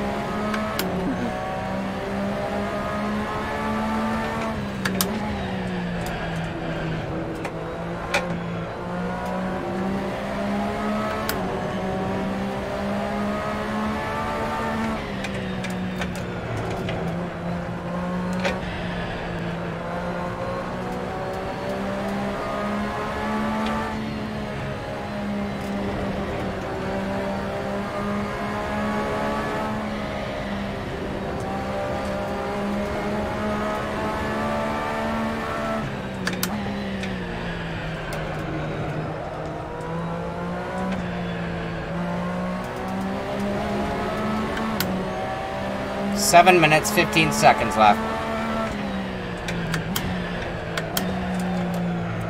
7 minutes, 15 seconds left.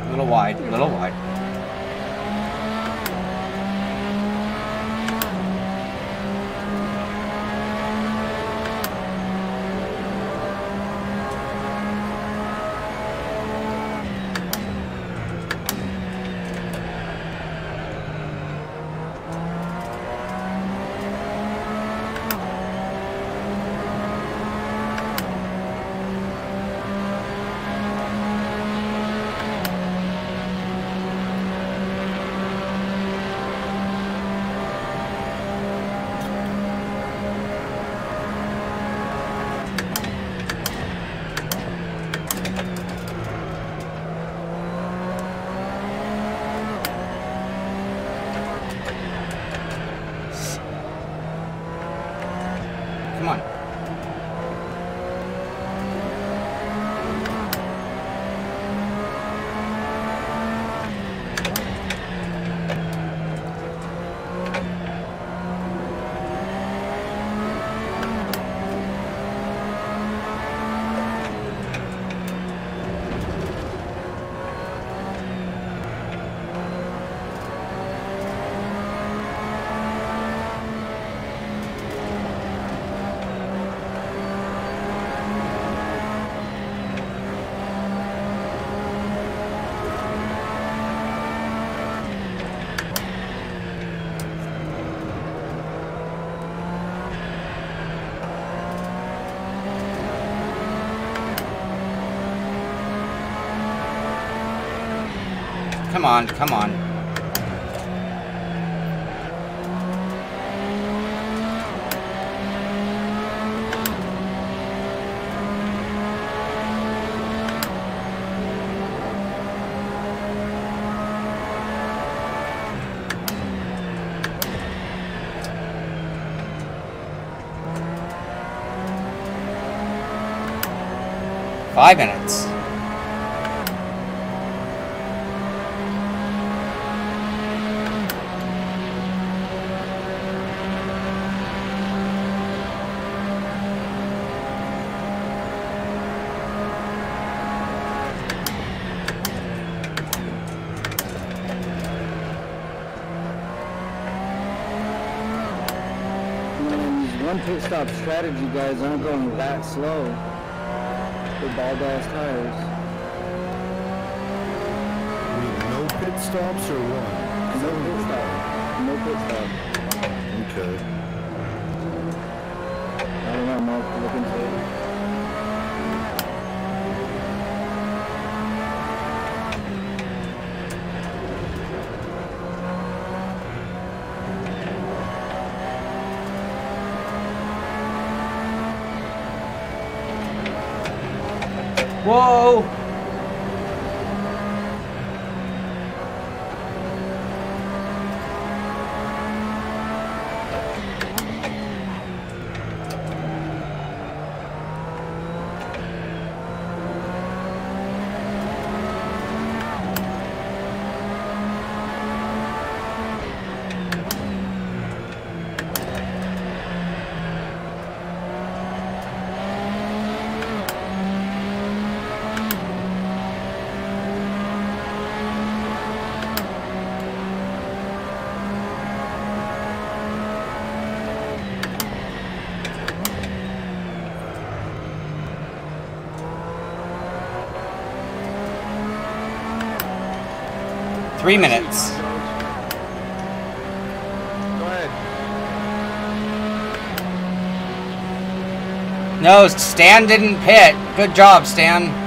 A little wide, a little wide. Come on. Come on, come on. Five minutes. One pit stop strategy, guys, aren't going that slow. The bald ass tires. I mean, no pit stops or one? No pit stop. No pit stop. Okay. I don't know, Mark. Look into it. Whoa! Three minutes. Go ahead. No, Stan didn't pit. Good job, Stan.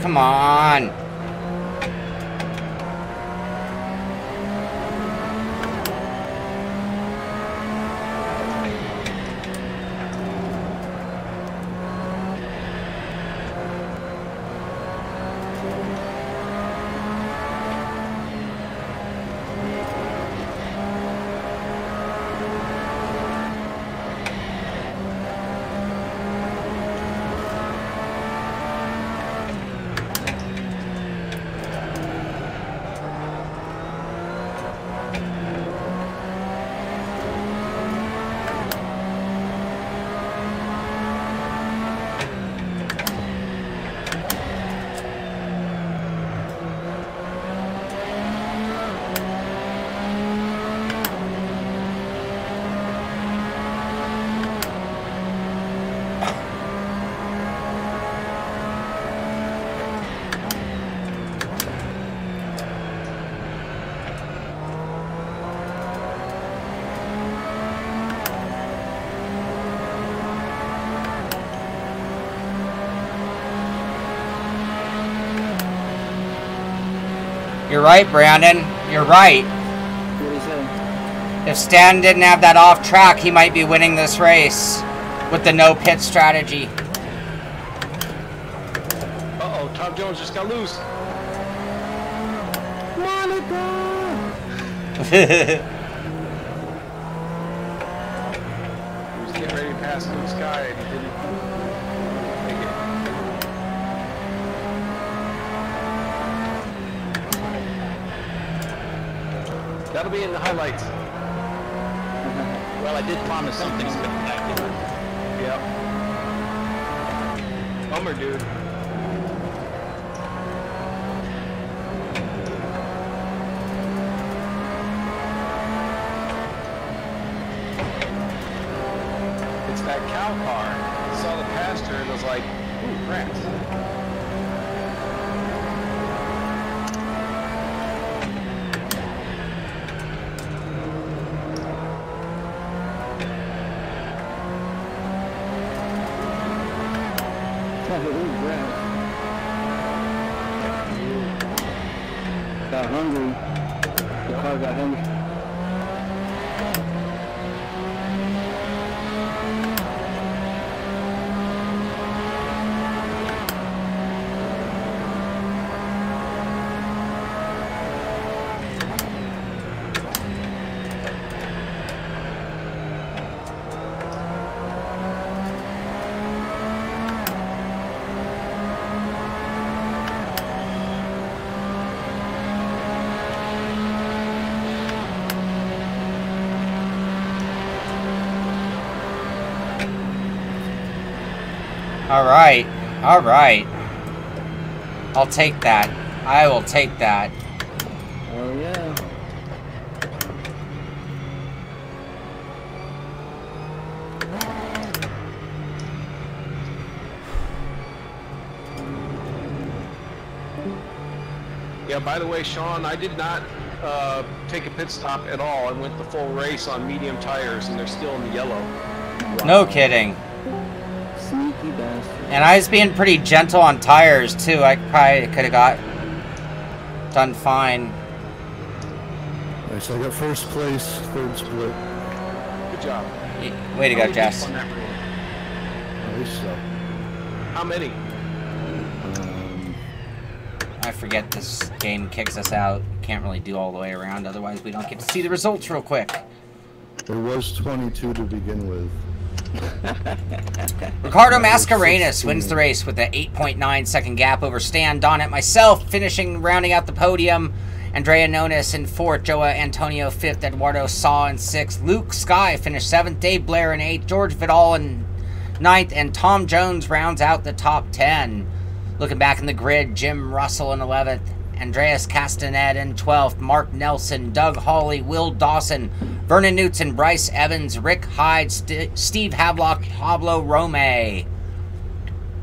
Come on. You're right, Brandon. You're right. What do you say? If Stan didn't have that off track, he might be winning this race with the no pit strategy. Uh-oh, Tom Jones just got loose. Monica! He was getting ready to pass Luke Sky and he didn't make it. That'll be in the highlights. Well, I did promise something spectacular. Yep. Bummer, dude. It's that cow car. I saw the pasture and was like, ooh, rats. Got hungry. The car got hungry. Alright, alright. I'll take that. I will take that. Oh yeah. Yeah, by the way, Sean, I did not take a pit stop at all. I went the full race on medium tires, and they're still in the yellow. No kidding. Sneaky bastard. And I was being pretty gentle on tires, too. I probably could have got done fine. Nice, so I got first place, third split. Good job. Way to go, Jess. Nice stuff. How many? I forget this game kicks us out. Can't really do all the way around, otherwise we don't get to see the results real quick. There was 22 to begin with. Ricardo Mascarenas wins the race with an 8.9 second gap over Stan Donnet. Myself finishing, rounding out the podium. Andrea Nonis in 4th, Joa Antonio 5th, Eduardo Saw in 6th, Luke Sky finished 7th, Dave Blair in 8th, George Vidal in 9th, and Tom Jones rounds out the top 10. Looking back in the grid, Jim Russell in 11th, Andreas Castanet in 12th, Mark Nelson, Doug Hawley, Will Dawson, Vernon Newton, Bryce Evans, Rick Hyde, Steve Havelock, Pablo Rome,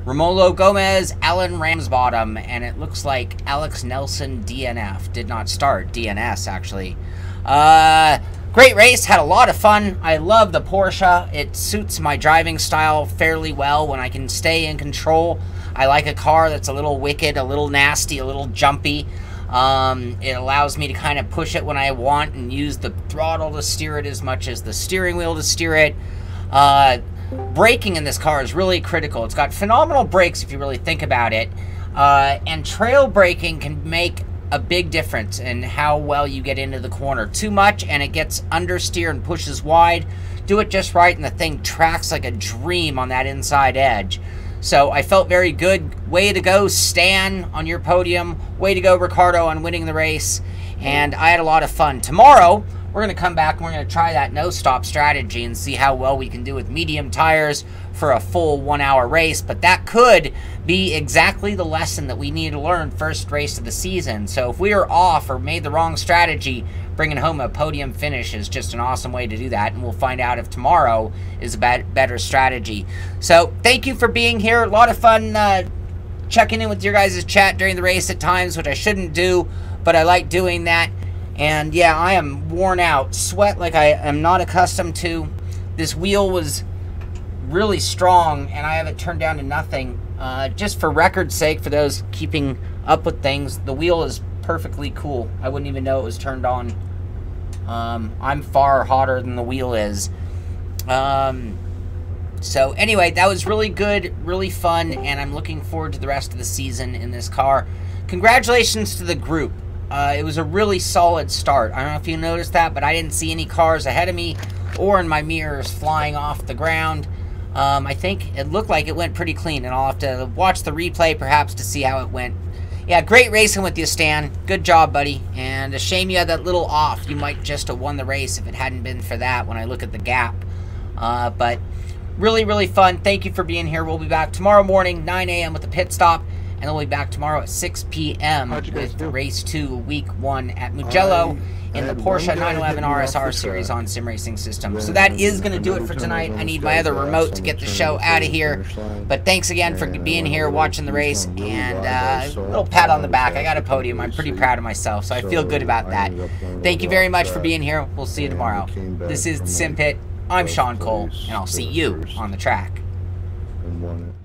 Romulo Gomez, Alan Ramsbottom, and it looks like Alex Nelson DNF. Did not start, DNS actually. Great race, had a lot of fun. I love the Porsche. It suits my driving style fairly well when I can stay in control. I like a car that's a little wicked, a little nasty, a little jumpy. It allows me to kind of push it when I want and use the throttle to steer it as much as the steering wheel to steer it. Braking in this car is really critical. It's got phenomenal brakes if you really think about it. And trail braking can make a big difference in how well you get into the corner. Too much and it gets understeer and pushes wide. Do it just right and the thing tracks like a dream on that inside edge. So I felt very good. Way to go, Stan, on your podium. Way to go, Ricardo, on winning the race. And I had a lot of fun. Tomorrow, we're going to come back and we're going to try that no-stop strategy and see how well we can do with medium tires for a full 1 hour race. But that could be exactly the lesson that we need to learn first race of the season. So if we are off or made the wrong strategy, bringing home a podium finish is just an awesome way to do that. And we'll find out if tomorrow is a better strategy. So thank you for being here. A lot of fun checking in with your guys' chat during the race at times, which I shouldn't do, but I like doing that. And yeah, I am worn out. Sweat like I am not accustomed to. This wheel was really strong, and I have it turned down to nothing. Just for record's sake, for those keeping up with things. The wheel is perfectly cool. I wouldn't even know it was turned on. I'm far hotter than the wheel is. So anyway, that was really good, really fun, and I'm looking forward to the rest of the season in this car. Congratulations to the group. It was a really solid start. I don't know if you noticed that, but I didn't see any cars ahead of me or in my mirrors flying off the ground. I think it looked like it went pretty clean, and I'll have to watch the replay perhaps to see how it went. Yeah, great racing with you, Stan. Good job, buddy. And a shame you had that little off. You might just have won the race if it hadn't been for that when I look at the gap. But really, really fun. Thank you for being here. We'll be back tomorrow morning, 9 a.m. with the pit stop. And we'll be back tomorrow at 6 p.m. with Race 2, Week 1 at Mugello in the Porsche 911 RSR series on Sim Racing System. So that is going to do it for tonight. I need my other remote to get the show out of here. But thanks again for being here, watching the race, and a little pat on the back. I got a podium. I'm pretty proud of myself, so I feel good about that. Thank you very much for being here. We'll see you tomorrow. This is Simpit. I'm Sean Cole, and I'll see you on the track. And won it.